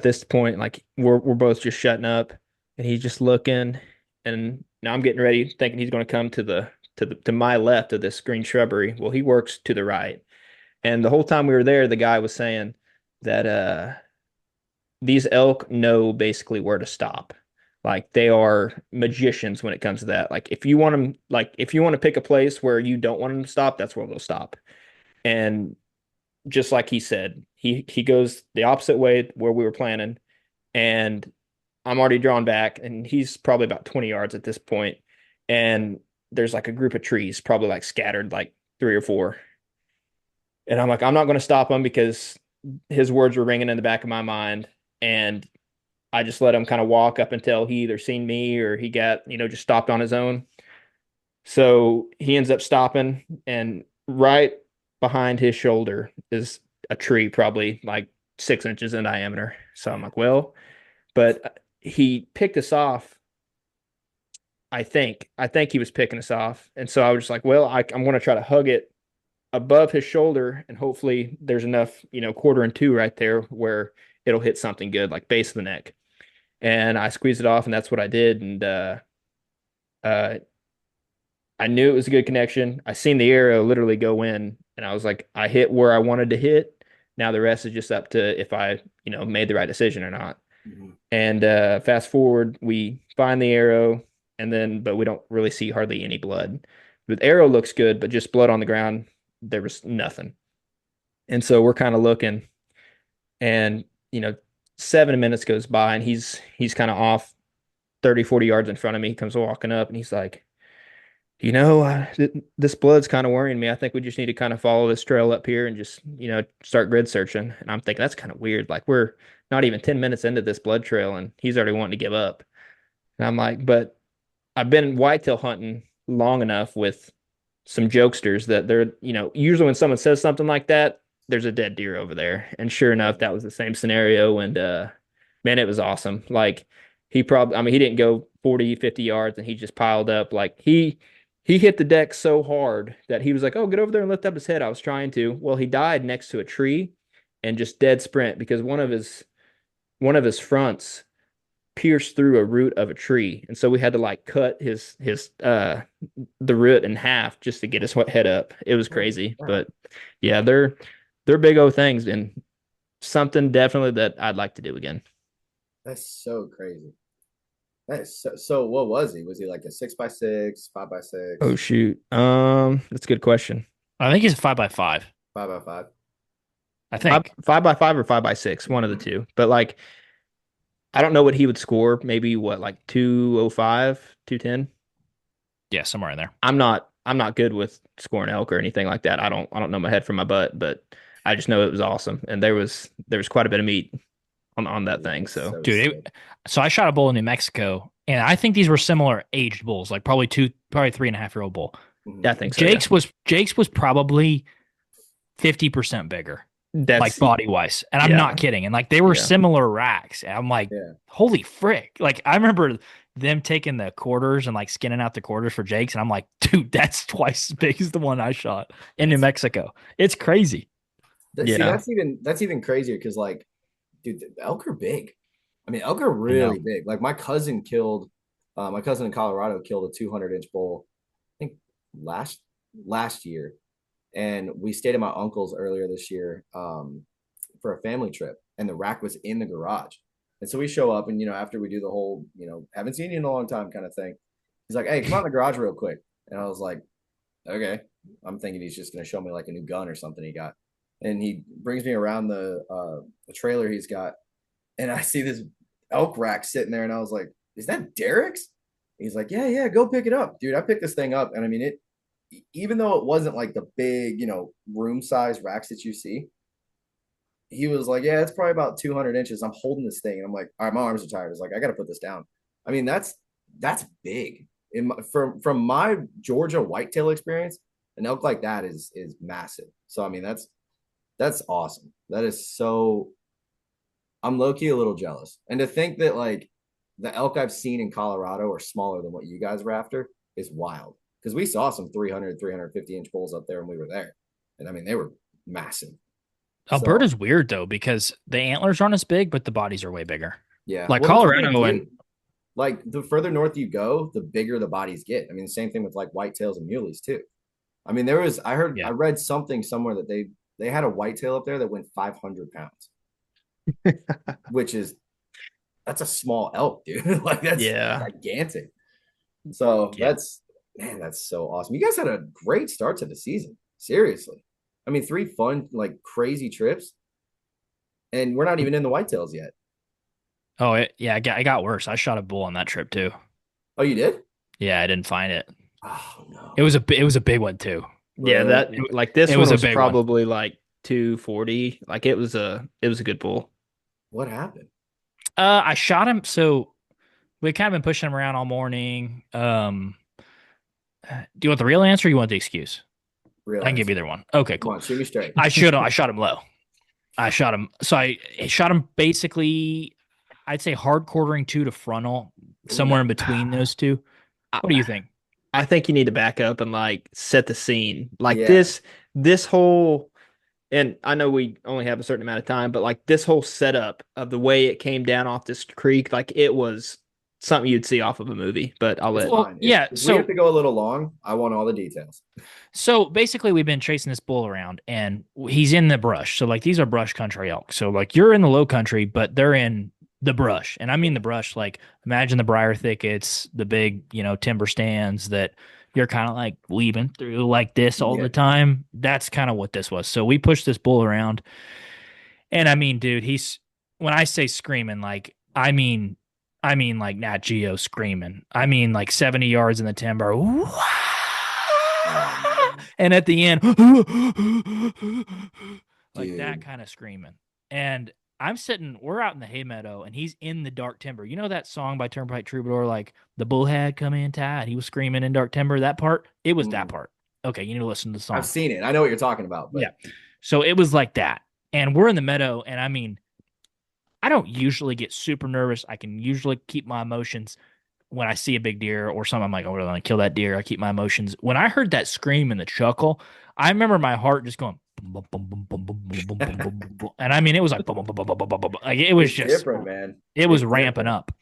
this point, like we're both just shutting up, and he's just looking. And now I'm getting ready, thinking he's going to come to my left of this green shrubbery. Well, he works to the right. And the whole time we were there, the guy was saying that these elk know basically where to stop. Like they are magicians when it comes to that. Like if you want to pick a place where you don't want them to stop, that's where they'll stop. And just like he said, he goes the opposite way where we were planning, and I'm already drawn back, and he's probably about 20 yards at this point, and there's like a group of trees, probably like scattered like 3 or 4, and I'm like, I'm not going to stop him because his words were ringing in the back of my mind, and I just let him kind of walk up until he either seen me or he got just stopped on his own. So he ends up stopping, and right behind his shoulder is a tree, probably like 6 inches in diameter. So I'm like, well, but he picked us off. I think he was picking us off, and so I was just like, well, I'm going to try to hug it above his shoulder, and hopefully there's enough, 1/4 and 2 right there where it'll hit something good, like base of the neck. And I squeezed it off, and that's what I did. And uh, I knew it was a good connection. I seen the arrow literally go in, and I was like, I hit where I wanted to hit. Now the rest is just up to if I, made the right decision or not. Mhm. And fast forward, we find the arrow, but we don't really see hardly any blood. The arrow looks good, but just blood on the ground, there was nothing. And so we're kind of looking, and 7 minutes goes by, and he's kind of off 30, 40 yards in front of me. He comes walking up, and This blood's kind of worrying me. I think we just need to kind of follow this trail up here and just, start grid searching. And I'm thinking that's kind of weird. Like we're not even 10 minutes into this blood trail and he's already wanting to give up. And I'm like, but I've been whitetail hunting long enough with some jokesters that they're, usually when someone says something like that, there's a dead deer over there. And sure enough, that was the same scenario. And man, it was awesome. Like he didn't go 40, 50 yards and he just piled up. Like he hit the deck so hard that he was like, "Oh, get over there and lift up his head." I was trying to. Well, he died next to a tree and just dead sprint because one of his fronts pierced through a root of a tree. And so we had to like cut the root in half just to get his head up. It was crazy. But yeah, they're big old things and something definitely that I'd like to do again. That's so crazy. That's so what was he? Was he like a 6x6, 5x6, Oh shoot. That's a good question. I think he's a 5x5. 5x5? I think. 5x5 or 5x6, one of the two. But like I don't know what he would score. Maybe what, like 205, 210? Yeah, somewhere in there. I'm not good with scoring elk or anything like that. I don't know my head from my butt, but I just know it was awesome. And there was quite a bit of meat on that thing. So Dude, so I shot a bull in New Mexico, and I think these were similar aged bulls, like probably 3.5-year-old bull. yeah, I think so. Jake's was probably 50% bigger, That's like body wise. And I'm yeah. not kidding. And like they were Yeah. similar racks. And I'm like, holy frick. Like I remember them taking the quarters and like skinning out the quarters for Jake's. And I'm like, dude, that's twice as big as the one I shot in New Mexico. It's crazy. See, that's even crazier because like, dude, the elk are big. I mean, elk are really big. Like my cousin in Colorado killed a 200-inch bull, I think last year, and we stayed at my uncle's earlier this year for a family trip, and the rack was in the garage. And so we show up, and after we do the whole, haven't seen you in a long time kind of thing, he's like, "Hey, come out in the garage real quick." And I was like, "Okay." I'm thinking he's just gonna show me like a new gun or something he got, and he brings me around the trailer he's got, and I see this elk rack sitting there, and I was like, "Is that Derek's?" He's like, "Yeah, yeah, go pick it up, dude." I picked this thing up, and I mean it. Even though it wasn't like the big, room size racks that you see, he was like, "Yeah, it's probably about 200 inches." I'm holding this thing, and I'm like, "All right, my arms are tired." I was like, "I got to put this down." I mean, that's big. From my Georgia whitetail experience, an elk like that is massive. So I mean, that's awesome. That is so. I'm low key a little jealous, and to think that like the elk I've seen in Colorado are smaller than what you guys were after is wild. Because we saw some 300, 350-inch bulls up there when we were there, and I mean they were massive. Alberta's weird though because the antlers aren't as big, but the bodies are way bigger. Yeah, like Colorado and like the further north you go, the bigger the bodies get. I mean, the same thing with like whitetails and muleys too. I mean, I read something somewhere that they had a whitetail up there that went 500 pounds, which that's a small elk, dude. Like that's gigantic. So that's so awesome. You guys had a great start to the season. Seriously. I mean, 3 fun, like crazy trips. And we're not even in the whitetails yet. Oh, it got worse. I shot a bull on that trip too. Oh, you did? Yeah, I didn't find it. Oh no. It was a big one too. Yeah, this one was probably like 240. Like it was a good bull. What happened? I shot him. So we kind of been pushing him around all morning. Do you want the real answer or you want the excuse? Real I can give either one. Okay, cool. Come on, shoot me straight. I shot him low. I shot him. So I shot him basically, I'd say hard quartering 2 to frontal, somewhere in between those two. What do you think? I think you need to back up and like set the scene. Like this whole, and I know we only have a certain amount of time, but like this whole setup of the way it came down off this creek, like it was something you'd see off of a movie. But I'll let. Well, yeah. So we have to go a little long. I want all the details. So basically, we've been chasing this bull around, and he's in the brush. So like these are brush country elk. So like you're in the low country, but they're in the brush, and I mean the brush. Like imagine the briar thickets, the big timber stands that you're kind of like weaving through like this all the time. That's kind of what this was. So we pushed this bull around, and I mean, dude, when I say screaming, like I mean like Nat Geo screaming. I mean like 70 yards in the timber. And at the end, like that Dude. kind of screaming. And we're out in the hay meadow, and he's in the dark timber. You know that song by Turnpike Troubadour, like the bull had come in tight. He was screaming in dark timber. That part, it was that part. Okay, you need to listen to the song. I've seen it. I know what you're talking about. But yeah. So it was like that. And we're in the meadow, and I mean, I don't usually get super nervous. I can usually keep my emotions when I see a big deer or something. I'm like, oh, we're going to kill that deer. I keep my emotions. When I heard that scream and the chuckle, I remember my heart just going, boom, boom, boom, boom, boom, boom, boom, boom, boom, boom, boom. And I mean, it was like, boom, boom, boom, boom, boom, boom, boom. Like it was it's just different, man. It was It's ramping different. up.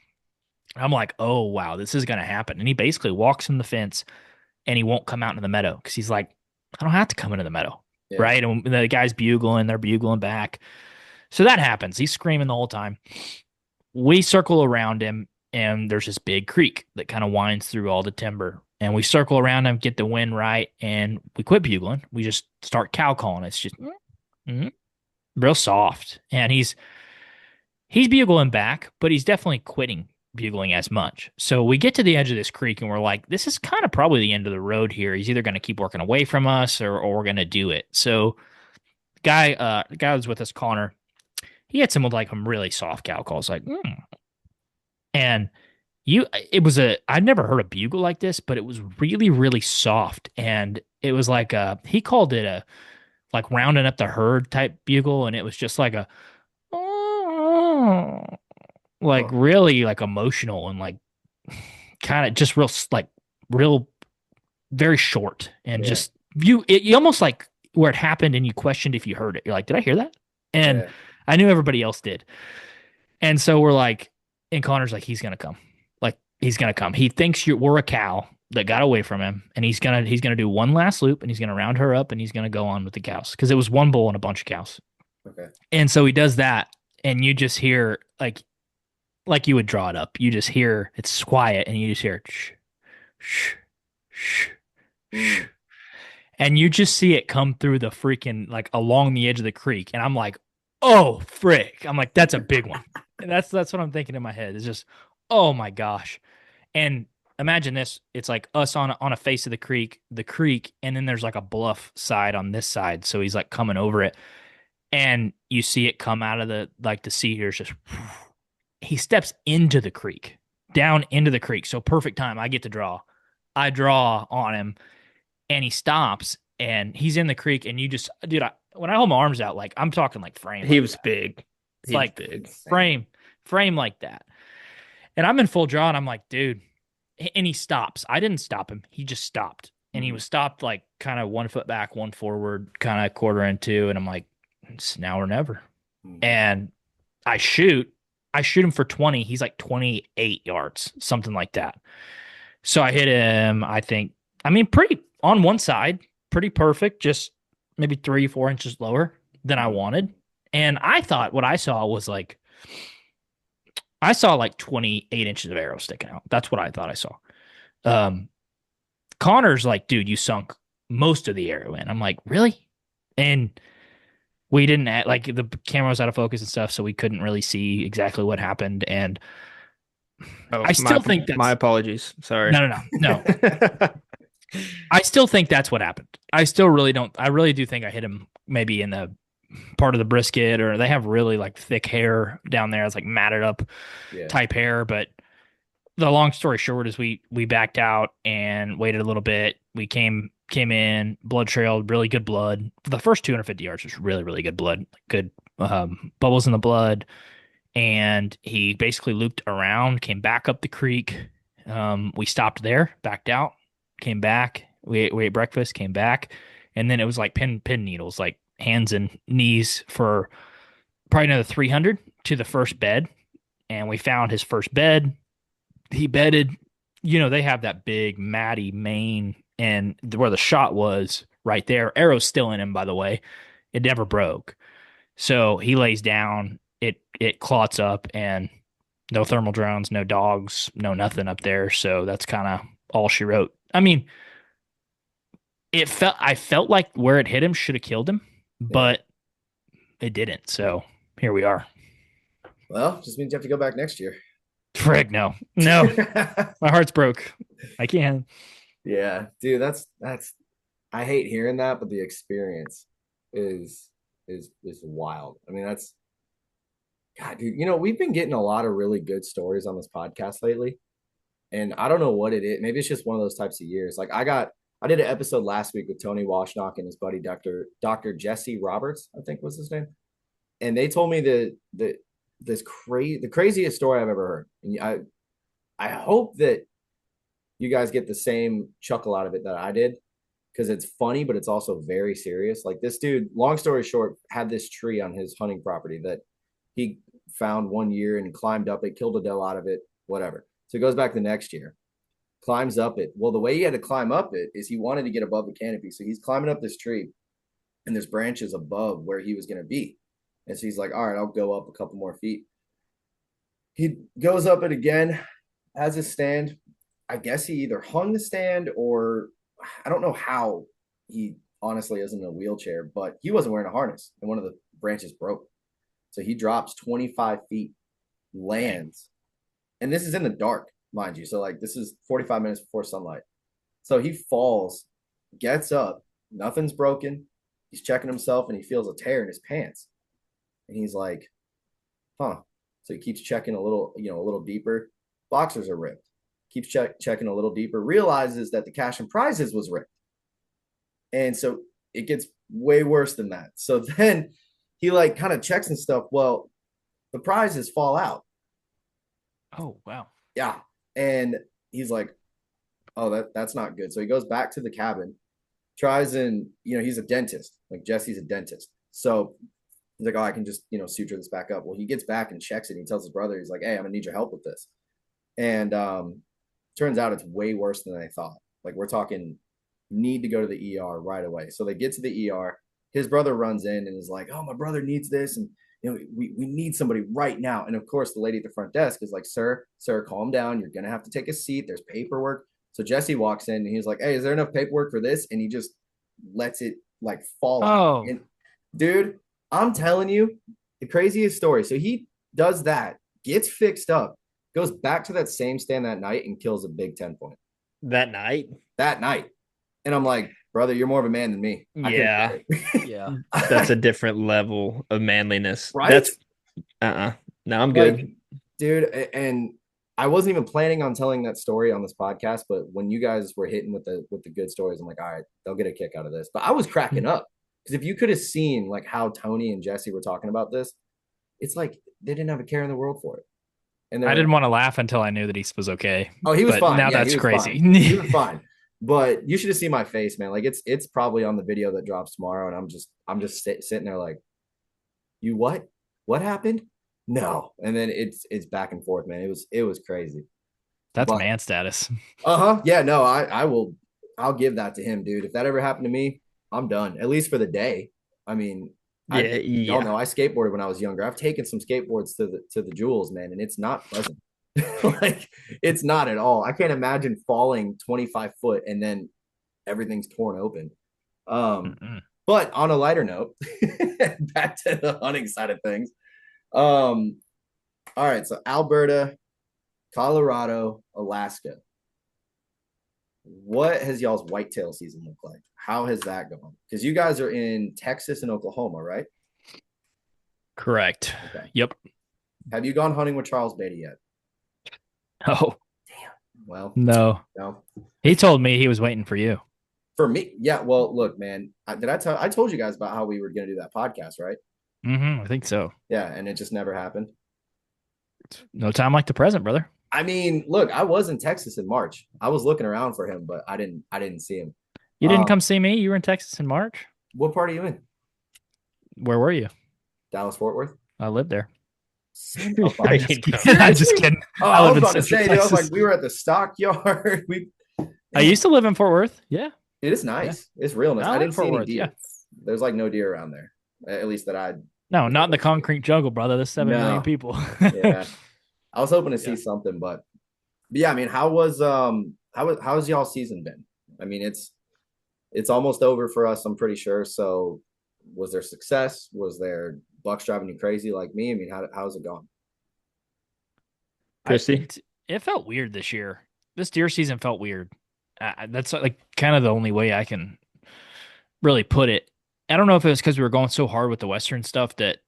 I'm like, oh, wow, this is going to happen. And he basically walks in the fence and he won't come out into the meadow because he's like, I don't have to come into the meadow. Yeah. Right. And the guy's bugling, they're bugling back. So that happens. He's screaming the whole time. We circle around him, and there's this big creek that kind of winds through all the timber. And we circle around him, get the wind right, and we quit bugling. We just start cow calling. It's just real soft. And he's bugling back, but he's definitely quitting bugling as much. So we get to the edge of this creek, and we're like, this is kind of probably the end of the road here. He's either going to keep working away from us, or we're going to do it. So the guy was with us, Connor, he had some really soft cow calls, like, and I'd never heard a bugle like this, but it was really, really soft. And it was like he called it a, like rounding up the herd type bugle. And it was just like a, like really like emotional and like kind of just real, very short. And just you almost like where it happened and you questioned if you heard it. You're like, did I hear that? And I knew everybody else did. And so we're like, and Connor's like, he's going to come. Like, he's going to come. He thinks we're a cow that got away from him. And he's going to do one last loop and he's going to round her up and he's going to go on with the cows. Cause it was one bull and a bunch of cows. Okay. And so he does that. And you just hear like you would draw it up. You just hear it's quiet and you just hear shh, shh, shh, shh. And you just see it come through the freaking, like along the edge of the creek. And I'm like, oh, frick. I'm like, that's a big one. And that's what I'm thinking in my head. It's just, oh my gosh. And imagine this. It's like us on a face of the creek, and then there's like a bluff side on this side. So he's like coming over it. And you see it come out of the cedars, just he steps into the creek, down into the creek. So perfect time. I get to draw. I draw on him and he stops and he's in the creek. And you just, dude, when I hold my arms out, like I'm talking like frame. He was big. It's like big. Frame like that. And I'm in full draw and I'm like, dude. And he stops. I didn't stop him. He just stopped. And he was stopped like kind of 1 foot back, one forward, kind of quarter into. And I'm like, it's now or never. And I shoot him for 20. He's like 28 yards, something like that. So I hit him, pretty on one side, pretty perfect, just maybe 3-4 inches lower than I wanted. And I thought what I saw was like 28 inches of arrow sticking out. That's what I thought I saw. Connor's like, dude, you sunk most of the arrow in. I'm like, really? And we didn't the camera was out of focus and stuff, so we couldn't really see exactly what happened. And I still think that's my apologies. Sorry. No. I still think that's what happened. I really do think I hit him maybe in the part of the brisket, or they have really like thick hair down there. It's like matted up type hair. But the long story short is we backed out and waited a little bit. We came in, blood trailed, really good blood. The first 250 yards was really, really good blood, good bubbles in the blood. And he basically looped around, came back up the creek. We stopped there, backed out, came back. We ate breakfast, came back. And then it was like pin needles, like hands and knees for probably another 300 to the first bed. And we found his first bed. He bedded, they have that big matty mane, and where the shot was right there. Arrow's still in him, by the way. It never broke. So he lays down, it clots up, and no thermal drones, no dogs, no nothing up there. So that's kind of all she wrote. I mean, I felt like where it hit him should have killed him, but it didn't. So here we are. Well, just means you have to go back next year. Frig, no. My heart's broke. I can't. Yeah, dude, I hate hearing that, but the experience is is wild. I mean, that's God, dude. We've been getting a lot of really good stories on this podcast lately, and I don't know what it is. Maybe it's just one of those types of years. Like I did an episode last week with Tony Washnock and his buddy Dr. Jesse Roberts, I think was his name, and they told me the craziest story I've ever heard. And I hope that you guys get the same chuckle out of it that I did because it's funny, but it's also very serious. Like this dude, long story short, had this tree on his hunting property that he found one year and climbed up it, killed a doe out of it, whatever. So he goes back the next year, climbs up it. Well, the way he had to climb up it is he wanted to get above the canopy. So he's climbing up this tree and there's branches above where he was going to be. And so he's like, all right, I'll go up a couple more feet. He goes up it again, has his stand. I guess he either hung the stand or I don't know how he honestly is in a wheelchair, but he wasn't wearing a harness and one of the branches broke. So he drops 25 feet, lands, and this is in the dark, mind you. So like this is 45 minutes before sunlight. So he falls, gets up, nothing's broken. He's checking himself and he feels a tear in his pants. And he's like, huh. So he keeps checking a little deeper. Boxers are ripped. Keeps checking a little deeper, realizes that the cash and prizes was ripped. And so it gets way worse than that. So then he like kind of checks and stuff. Well, the prizes fall out. Oh, wow. Yeah. And he's like, oh, that's not good. So he goes back to the cabin, tries and, he's a dentist. Like Jesse's a dentist. So he's like, oh, I can just, suture this back up. Well, he gets back and checks it. And he tells his brother, he's like, hey, I'm gonna need your help with this. And turns out it's way worse than they thought. Like we're talking need to go to the ER right away. So they get to the ER. His brother runs in and is like, oh, my brother needs this. And, we need somebody right now. And of course, the lady at the front desk is like, sir, calm down. You're going to have to take a seat. There's paperwork. So Jesse walks in and he's like, hey, is there enough paperwork for this? And he just lets it like fall out. And dude, I'm telling you the craziest story. So he does that, gets fixed up, goes back to that same stand that night and kills a big 10-point. That night? That night. And I'm like, brother, you're more of a man than me. Yeah. Yeah. That's a different level of manliness. Right? That's no, I'm good. Like, dude, and I wasn't even planning on telling that story on this podcast, but when you guys were hitting with the good stories, I'm like, all right, they'll get a kick out of this. But I was cracking up because if you could have seen like how Tony and Jesse were talking about this, it's like they didn't have a care in the world for it. And I didn't want to laugh until I knew that he was okay. Oh, he was fine. Now yeah, that's crazy. He was fine. But you should have seen my face, man. Like it's probably on the video that drops tomorrow, and I'm just sitting there like, you what? What happened? No, and then it's back and forth, man. It was crazy. That's man status. Yeah, no, I'll give that to him, dude. If that ever happened to me, I'm done. At least for the day. I mean, y'all know I skateboarded when I was younger. I've taken some skateboards to the Jewels, man, and it's not pleasant. Like it's not at all. I can't imagine falling 25 foot and then everything's torn open. But on a lighter note, back to the hunting side of things. All right, so Alberta, Colorado, Alaska. What has y'all's whitetail season look like? How has that gone? Because you guys are in Texas and Oklahoma, right? Correct. Okay. Yep. Have you gone hunting with Charles Beatty yet? Oh, damn. Well, no. He told me he was waiting for you. For me, yeah. Well, look, man. I told you guys about how we were going to do that podcast, right? I think so. Yeah, and it just never happened. No time like the present, brother. I mean, look, I was in Texas in March. I was looking around for him, but I didn't see him. You didn't come see me? You were in Texas in March? What part are you in? Where were you? Dallas, Fort Worth. I lived there. I'm just kidding. I was about to say, dude, I was like, we were at the stockyard. I used to live in Fort Worth. Yeah. It is nice. Yeah. It's real nice. I didn't see any deer. Yeah. There's like no deer around there. At least that I. No, not in the concrete jungle, brother. There's 7 million people. Yeah. I was hoping to see something, but yeah, I mean, how's y'all season been? I mean, it's almost over for us, I'm pretty sure. So was there success? Was there bucks driving you crazy like me? I mean, how's it going? Christy? It felt weird this year. This deer season felt weird. That's like kind of the only way I can really put it. I don't know if it was because we were going so hard with the Western stuff that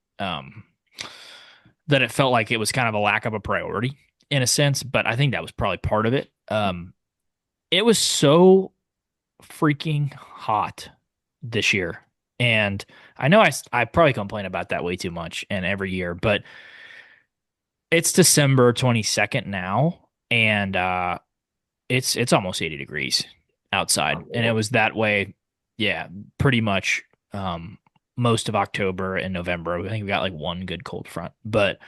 it felt like it was kind of a lack of a priority in a sense, but I think that was probably part of it. It was so freaking hot this year. And I know I probably complain about that way too much and every year, but it's December 22nd now, and it's almost 80 degrees outside. Oh, And it Lord. was that way, yeah, pretty much most of October and November. I think we got like one good cold front, but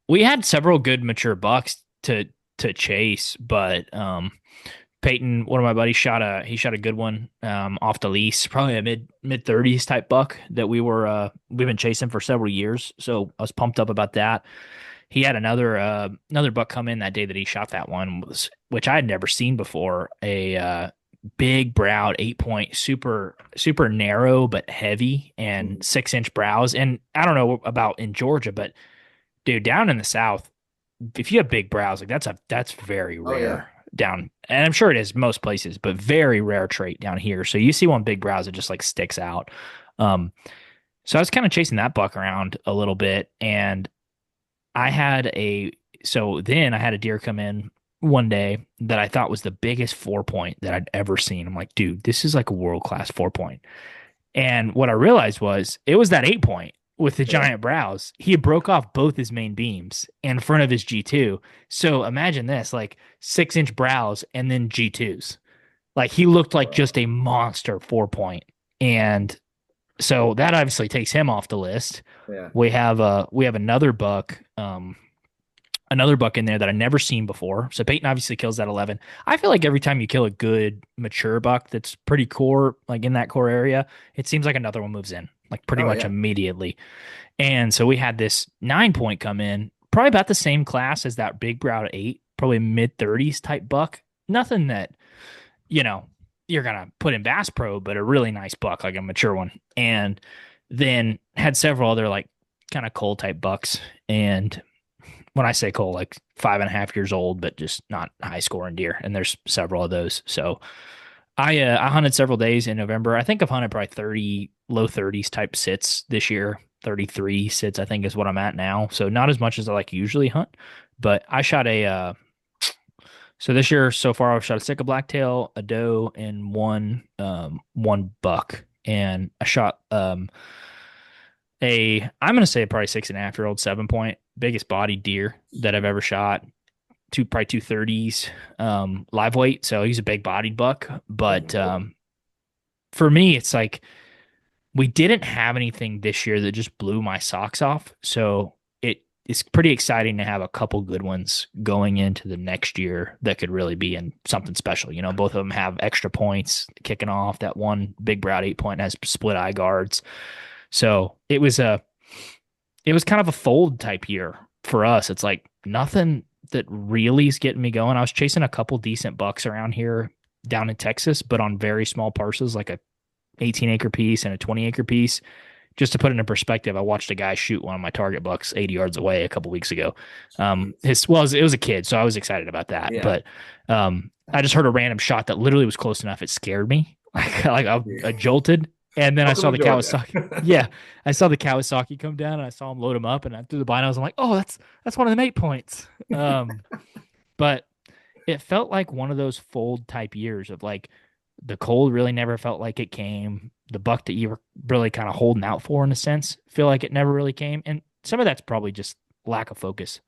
we had several good mature bucks to chase, but Peyton, one of my buddies, shot a good one off the lease, probably a mid 30s type buck that we've been chasing for several years. So I was pumped up about that. He had another buck come in that day that he shot that one, which I had never seen before. A big browed 8 point, super narrow but heavy, and 6 inch brows. And I don't know about in Georgia, but dude, down in the South, if you have big brows, like that's very Oh yeah. rare down, and I'm sure it is most places, but very rare trait down here. So you see one big brows, it just like sticks out. Um, so I was kind of chasing that buck around a little bit, and I had a then I had a deer come in one day that I thought was the biggest 4 point that I'd ever seen. I'm like, dude, this is like a world class 4 point. And what I realized was it was that 8 point with the Yeah. giant brows. He had broke off both his main beams in front of his G2. So imagine this, like 6 inch brows and then G2s. Like he looked like just a monster 4 point. And so that obviously takes him off the list. Yeah. We have another buck in there that I never seen before. So Peyton obviously kills that 11. I feel like every time you kill a good mature buck that's pretty core, like in that core area, it seems like another one moves in, like pretty Oh much yeah. immediately. And so we had this 9 point come in, probably about the same class as that big brow 8, probably mid 30s type buck. Nothing that, you know, you're gonna put in Bass Pro, but a really nice buck, like a mature one. And then had several other like kind of coal type bucks. And when I say coal, like 5.5 years old, but just not high scoring deer. And there's several of those. So I hunted several days in November. I think I've hunted probably 30 low 30s type sits this year. 33 sits, I think, is what I'm at now. So not as much as I like usually hunt, but I shot so this year so far I've shot a Sika blacktail, a doe, and one buck. And I shot I'm gonna say probably 6.5 year old 7 point, biggest body deer that I've ever shot. Probably 230s live weight. So he's a big bodied buck. But for me, it's like we didn't have anything this year that just blew my socks off. So it's pretty exciting to have a couple good ones going into the next year that could really be in something special. You know, both of them have extra points kicking off. That one big brown 8 point has split eye guards. So it was kind of a fold type year for us. It's like nothing that really is getting me going. I was chasing a couple decent bucks around here down in Texas, but on very small parcels, like a 18-acre piece and a 20-acre piece. Just to put it in perspective, I watched a guy shoot one of my target bucks 80 yards away a couple weeks ago. It was a kid, so I was excited about that. Yeah. But I just heard a random shot that literally was close enough. It scared me. I jolted. And then I saw the Kawasaki. Yeah, I saw the Kawasaki come down, and I saw him load him up, and I threw the binos. I'm like, oh, that's one of the 8 points. But it felt like one of those fold type years of like the cold really never felt like it came. The buck that you were really kind of holding out for, in a sense, feel like it never really came. And some of that's probably just lack of focus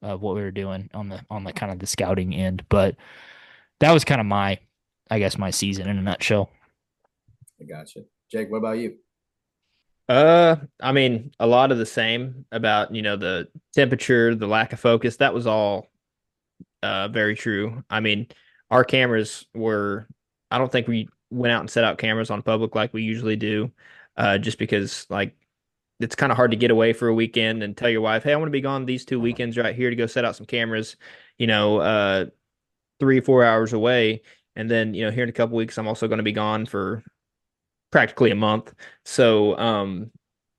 of what we were doing on the kind of the scouting end. But that was kind of my season in a nutshell. I gotcha. Jake, what about you? I mean, a lot of the same about, the temperature, the lack of focus. That was all very true. I mean, our cameras were, I don't think we went out and set out cameras on public like we usually do, just because like it's kind of hard to get away for a weekend and tell your wife, hey, I want to be gone these 2 weekends right here to go set out some cameras, 3 or 4 hours away. And then, here in a couple weeks, I'm also going to be gone for practically a month. So,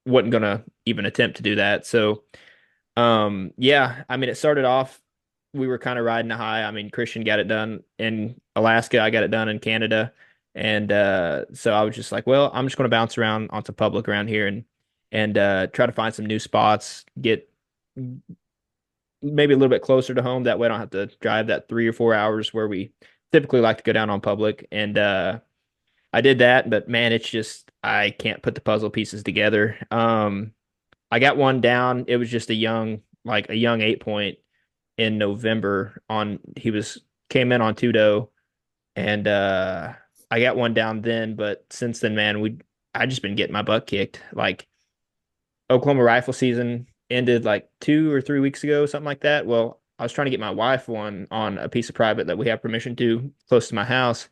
wasn't going to even attempt to do that. So, yeah, I mean, it started off, we were kind of riding a high. I mean, Christian got it done in Alaska. I got it done in Canada. And so I was just like, well, I'm just going to bounce around onto public around here and try to find some new spots, get maybe a little bit closer to home. That way I don't have to drive that 3 or 4 hours where we typically like to go down on public. And I did that, but man, it's just I can't put the puzzle pieces together. I got one down. It was just a young 8 point in November on he was came in on 2 doe and I got one down then, but since then, man, I just been getting my butt kicked. Like Oklahoma rifle season ended like 2 or 3 weeks ago, something like that. Well, I was trying to get my wife one on a piece of private that we have permission to close to my house.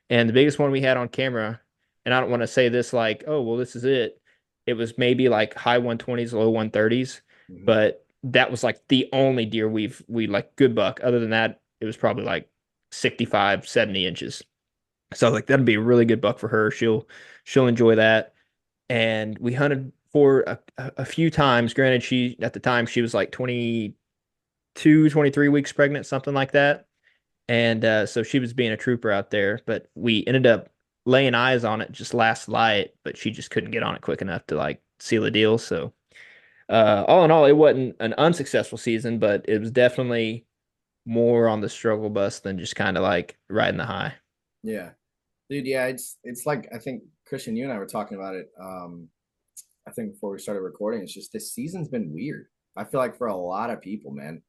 And the biggest one we had on camera, and I don't want to say this like, oh, well, this is it. It was maybe like high 120s, low 130s, but that was like the only deer we like good buck. Other than that, it was probably like 65, 70 inches. So like that'd be a really good buck for her. She'll enjoy that. And we hunted for a few times. Granted, she at the time she was like 22, 23 weeks pregnant, something like that. And so she was being a trooper out there, but we ended up laying eyes on it just last light, but she just couldn't get on it quick enough to like seal the deal. So all in all, it wasn't an unsuccessful season, but it was definitely more on the struggle bus than just kind of like riding the high. Yeah. Dude, yeah, it's like I think Christian, you and I were talking about it. I think before we started recording, it's just this season's been weird. I feel like for a lot of people, man,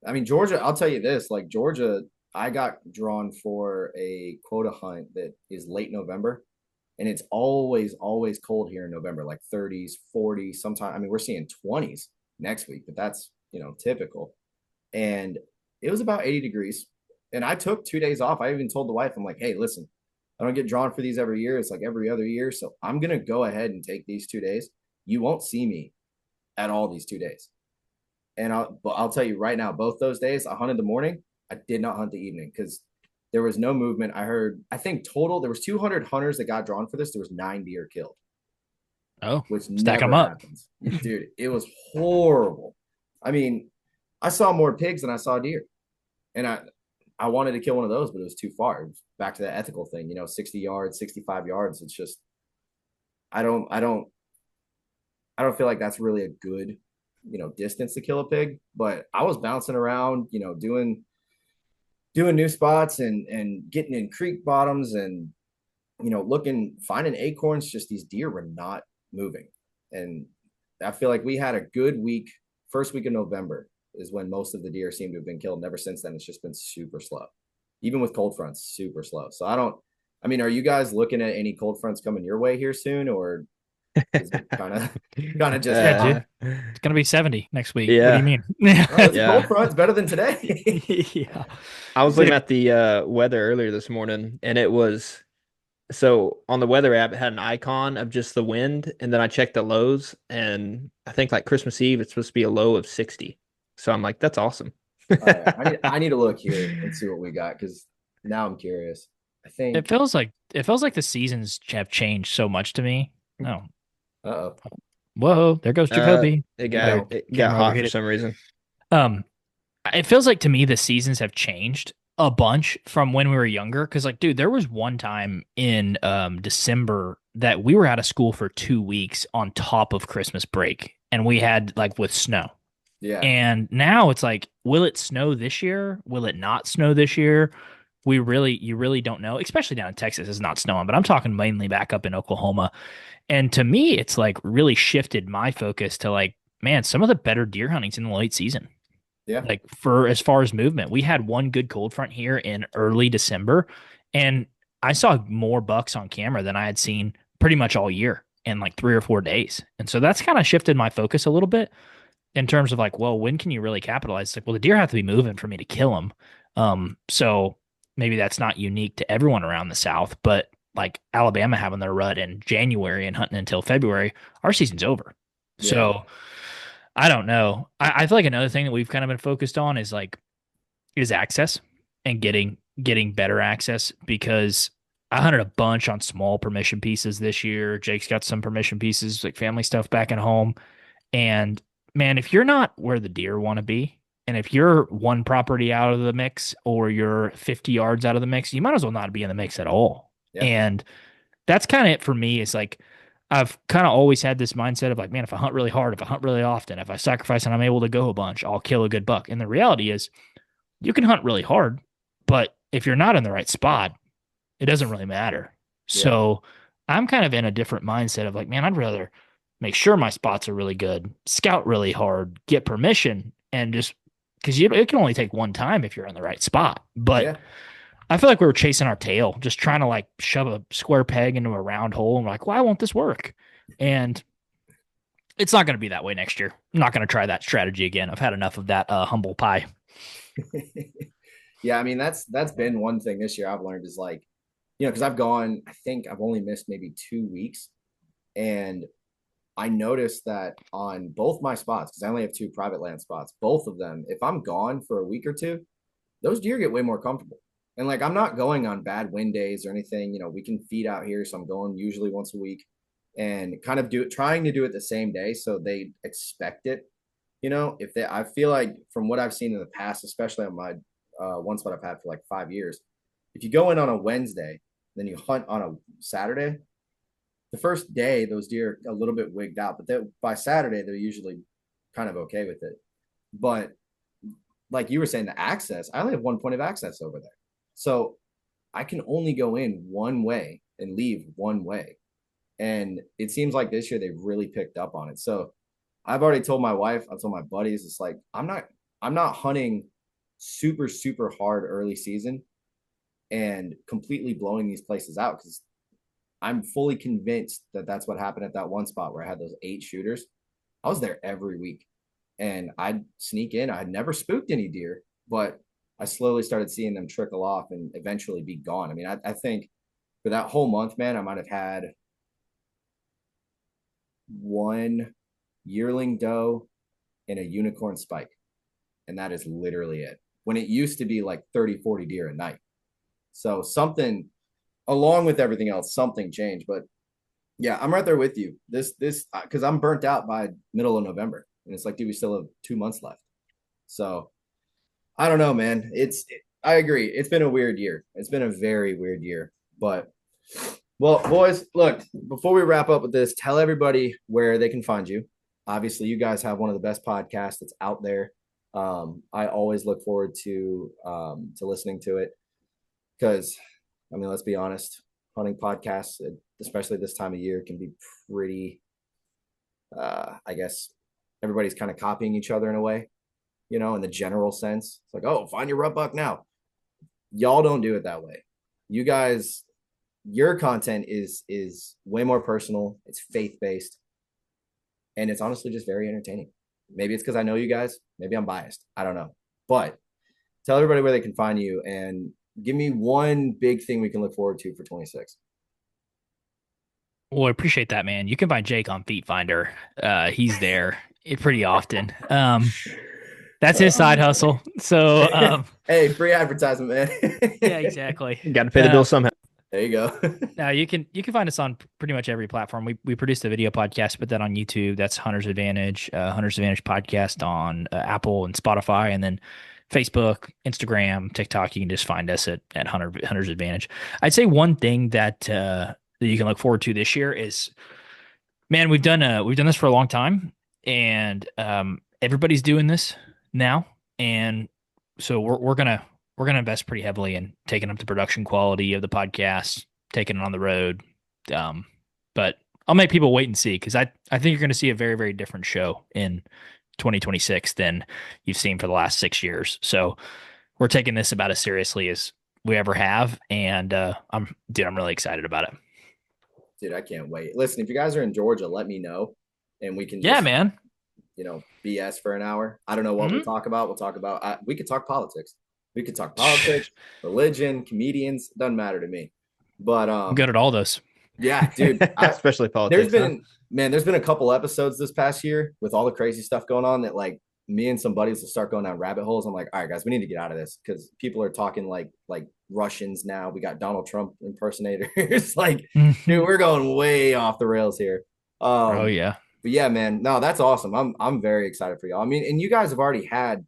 I mean, Georgia, I'll tell you this, like Georgia, I got drawn for a quota hunt that is late November, and it's always cold here in November, like 30s, 40s, sometimes. I mean, we're seeing 20s next week, but that's, typical. And it was about 80 degrees. And I took 2 days off. I even told the wife, I'm like, hey, listen, I don't get drawn for these every year. It's like every other year. So I'm going to go ahead and take these 2 days. You won't see me at all these 2 days. And I'll tell you right now, both those days, I hunted the morning. I did not hunt the evening because there was no movement. I think total, there was 200 hunters that got drawn for this. There was 9 deer killed. Oh, which stack them never up. happens. Dude, it was horrible. I mean, I saw more pigs than I saw deer. And I wanted to kill one of those, but it was too far. It was back to that ethical thing, 60 yards, 65 yards. It's just, I don't feel like that's really a good, distance to kill a pig. But I was bouncing around, doing new spots and getting in creek bottoms and, finding acorns. Just these deer were not moving. And I feel like we had a good week. First week of November is when most of the deer seem to have been killed. And ever since then, it's just been super slow. Even with cold fronts, super slow. So I mean, are you guys looking at any cold fronts coming your way here soon, or is it kind of just It's gonna be 70 next week. Yeah. What do you mean? it's Yeah. cold front. It's better than today. Yeah. I was looking at the weather earlier this morning, and it was so on the weather app, it had an icon of just the wind, and then I checked the lows, and I think like Christmas Eve, it's supposed to be a low of 60. So I'm like, that's awesome. Right. I need to look here and see what we got because now I'm curious. I think It feels like the seasons have changed so much to me. Oh, uh-oh. whoa! There goes Jacoby. It No, got camera hot overheated. for some reason. It feels like to me the seasons have changed a bunch from when we were younger. Because like, dude, there was one time in December that we were out of school for 2 weeks on top of Christmas break, and we had like with snow. Yeah. And now it's like, will it snow this year? Will it not snow this year? You really don't know, especially down in Texas. It's not snowing, but I'm talking mainly back up in Oklahoma. And to me, it's like really shifted my focus to like, man, some of the better deer hunting's in the late season. Yeah. Like for as far as movement, we had one good cold front here in early December, and I saw more bucks on camera than I had seen pretty much all year in like 3 or 4 days. And so that's kind of shifted my focus a little bit in terms of like, well, when can you really capitalize? It's like, well, the deer have to be moving for me to kill them. So maybe that's not unique to everyone around the South, but like Alabama having their rut in January and hunting until February, our season's over. Yeah. So I don't know. I feel like another thing that we've kind of been focused on is access and getting better access, because I hunted a bunch on small permission pieces this year. Jake's got some permission pieces, like family stuff back at home. And man, if you're not where the deer want to be, And if you're one property out of the mix or you're 50 yards out of the mix, you might as well not be in the mix at all. Yeah. And that's kind of it for me. It's like I've kind of always had this mindset of like, man, if I hunt really hard, if I hunt really often, if I sacrifice and I'm able to go a bunch, I'll kill a good buck. And the reality is you can hunt really hard, but if you're not in the right spot, it doesn't really matter. Yeah. So I'm kind of in a different mindset of like, man, I'd rather make sure my spots are really good, scout really hard, get permission, and just because it can only take one time if you're in the right spot. But Yeah. I feel like we were chasing our tail, just trying to like shove a square peg into a round hole. And we're like, why won't this work? And it's not going to be that way next year. I'm not going to try that strategy again. I've had enough of that humble pie. Yeah, I mean that's been one thing this year I've learned is like, because I've gone, I think I've only missed maybe 2 weeks, and I noticed that on both my spots, because I only have 2 private land spots, both of them, if I'm gone for a week or two, those deer get way more comfortable. And like I'm not going on bad wind days or anything. We can feed out here, so I'm going usually once a week, and kind of trying to do it the same day so they expect it. I feel like from what I've seen in the past, especially on my one spot I've had for like 5 years, if you go in on a Wednesday, then you hunt on a Saturday, the first day those deer are a little bit wigged out, but by Saturday they're usually kind of okay with it. But like you were saying, the access, I only have one point of access over there, so I can only go in one way and leave one way. And it seems like this year they've really picked up on it. So I've already told my wife, I've told my buddies, it's like I'm not hunting super, super hard early season and completely blowing these places out, because I'm fully convinced that that's what happened at that one spot where I had those 8 shooters. I was there every week, and I'd sneak in. I had never spooked any deer, but I slowly started seeing them trickle off and eventually be gone. I mean, I think for that whole month, man, I might have had one yearling doe and a unicorn spike, and that is literally it, when it used to be like 30-40 deer a night. So something, along with everything else, something changed. But yeah, I'm right there with you. This because I'm burnt out by middle of November, and it's like, dude, we still have 2 months left. So I don't know, man. I agree. It's been a weird year. It's been a very weird year. But well, boys, look, before we wrap up with this, tell everybody where they can find you. Obviously, you guys have one of the best podcasts that's out there. I always look forward to listening to it, because, I mean, let's be honest, hunting podcasts, especially this time of year, can be pretty, I guess, everybody's kind of copying each other in a way, in the general sense. It's like, oh, find your rut buck now. Y'all don't do it that way. You guys, your content is way more personal. It's faith-based, and it's honestly just very entertaining. Maybe it's because I know you guys. Maybe I'm biased. I don't know. But tell everybody where they can find you, and give me one big thing we can look forward to for 26. Well, I appreciate that, man. You can find Jake on Feet Finder. He's there pretty often. That's his side hustle. So, hey, free advertisement, man. Yeah, exactly. Got to pay the bill somehow. There you go. Now you can find us on pretty much every platform. We produced a video podcast, put that on YouTube. That's Hunter's Advantage podcast on Apple and Spotify, and then Facebook, Instagram, TikTok. You can just find us at Hunter's Advantage. I'd say one thing that you can look forward to this year is, man, we've done this for a long time, and everybody's doing this now, and so we're gonna invest pretty heavily in taking up the production quality of the podcast, taking it on the road. But I'll make people wait and see, because I think you're going to see a very, very different show in 2026 than you've seen for the last 6 years. So we're taking this about as seriously as we ever have, and I'm really excited about it. Dude, I can't wait. Listen, if you guys are in Georgia, let me know, and we can yeah, man. BS for an hour. I don't know what we'll talk about. We'll talk about we could talk politics. We could talk politics, religion, comedians. Doesn't matter to me. But I'm good at all those. Yeah, dude. Especially politics. There's been a couple episodes this past year with all the crazy stuff going on that, like, me and some buddies will start going down rabbit holes. I'm like, all right, guys, we need to get out of this, because people are talking like Russians now. We got Donald Trump impersonators. Like, dude, we're going way off the rails here. Oh yeah. But yeah, man, no, that's awesome. I'm very excited for y'all. I mean, and you guys have already had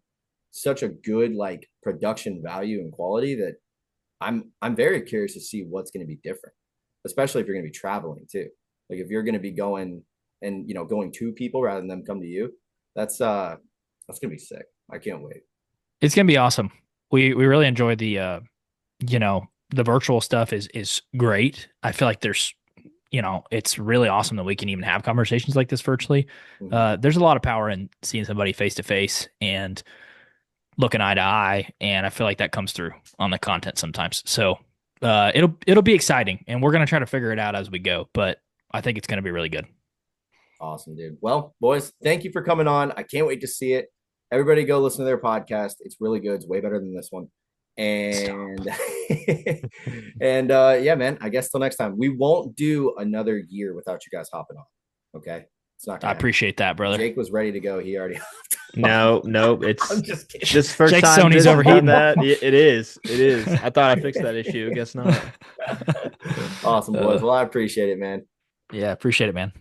such a good like production value and quality that I'm very curious to see what's going to be different, especially if you're going to be traveling too. Like if you're going to be going and going to people rather than them come to you, that's going to be sick. I can't wait. It's gonna be awesome. We really enjoy the the virtual stuff is great. I feel like there's it's really awesome that we can even have conversations like this virtually. There's a lot of power in seeing somebody face to face and looking eye to eye, and I feel like that comes through on the content sometimes. So it'll be exciting, and we're gonna try to figure it out as we go. But I think it's gonna be really good. Awesome, dude. Well, boys, thank you for coming on. I can't wait to see it. Everybody go listen to their podcast. It's really good. It's way better than this one. And and yeah, man, I guess till next time. We won't do another year without you guys hopping on. Okay. It's not I appreciate that, brother. Jake was ready to go. He already No, it's I'm just kidding. this first Jake's time Sony's this overheating. that. It is. I thought I fixed that issue. Guess not. Awesome, boys. Well, I appreciate it, man. Yeah, appreciate it, man.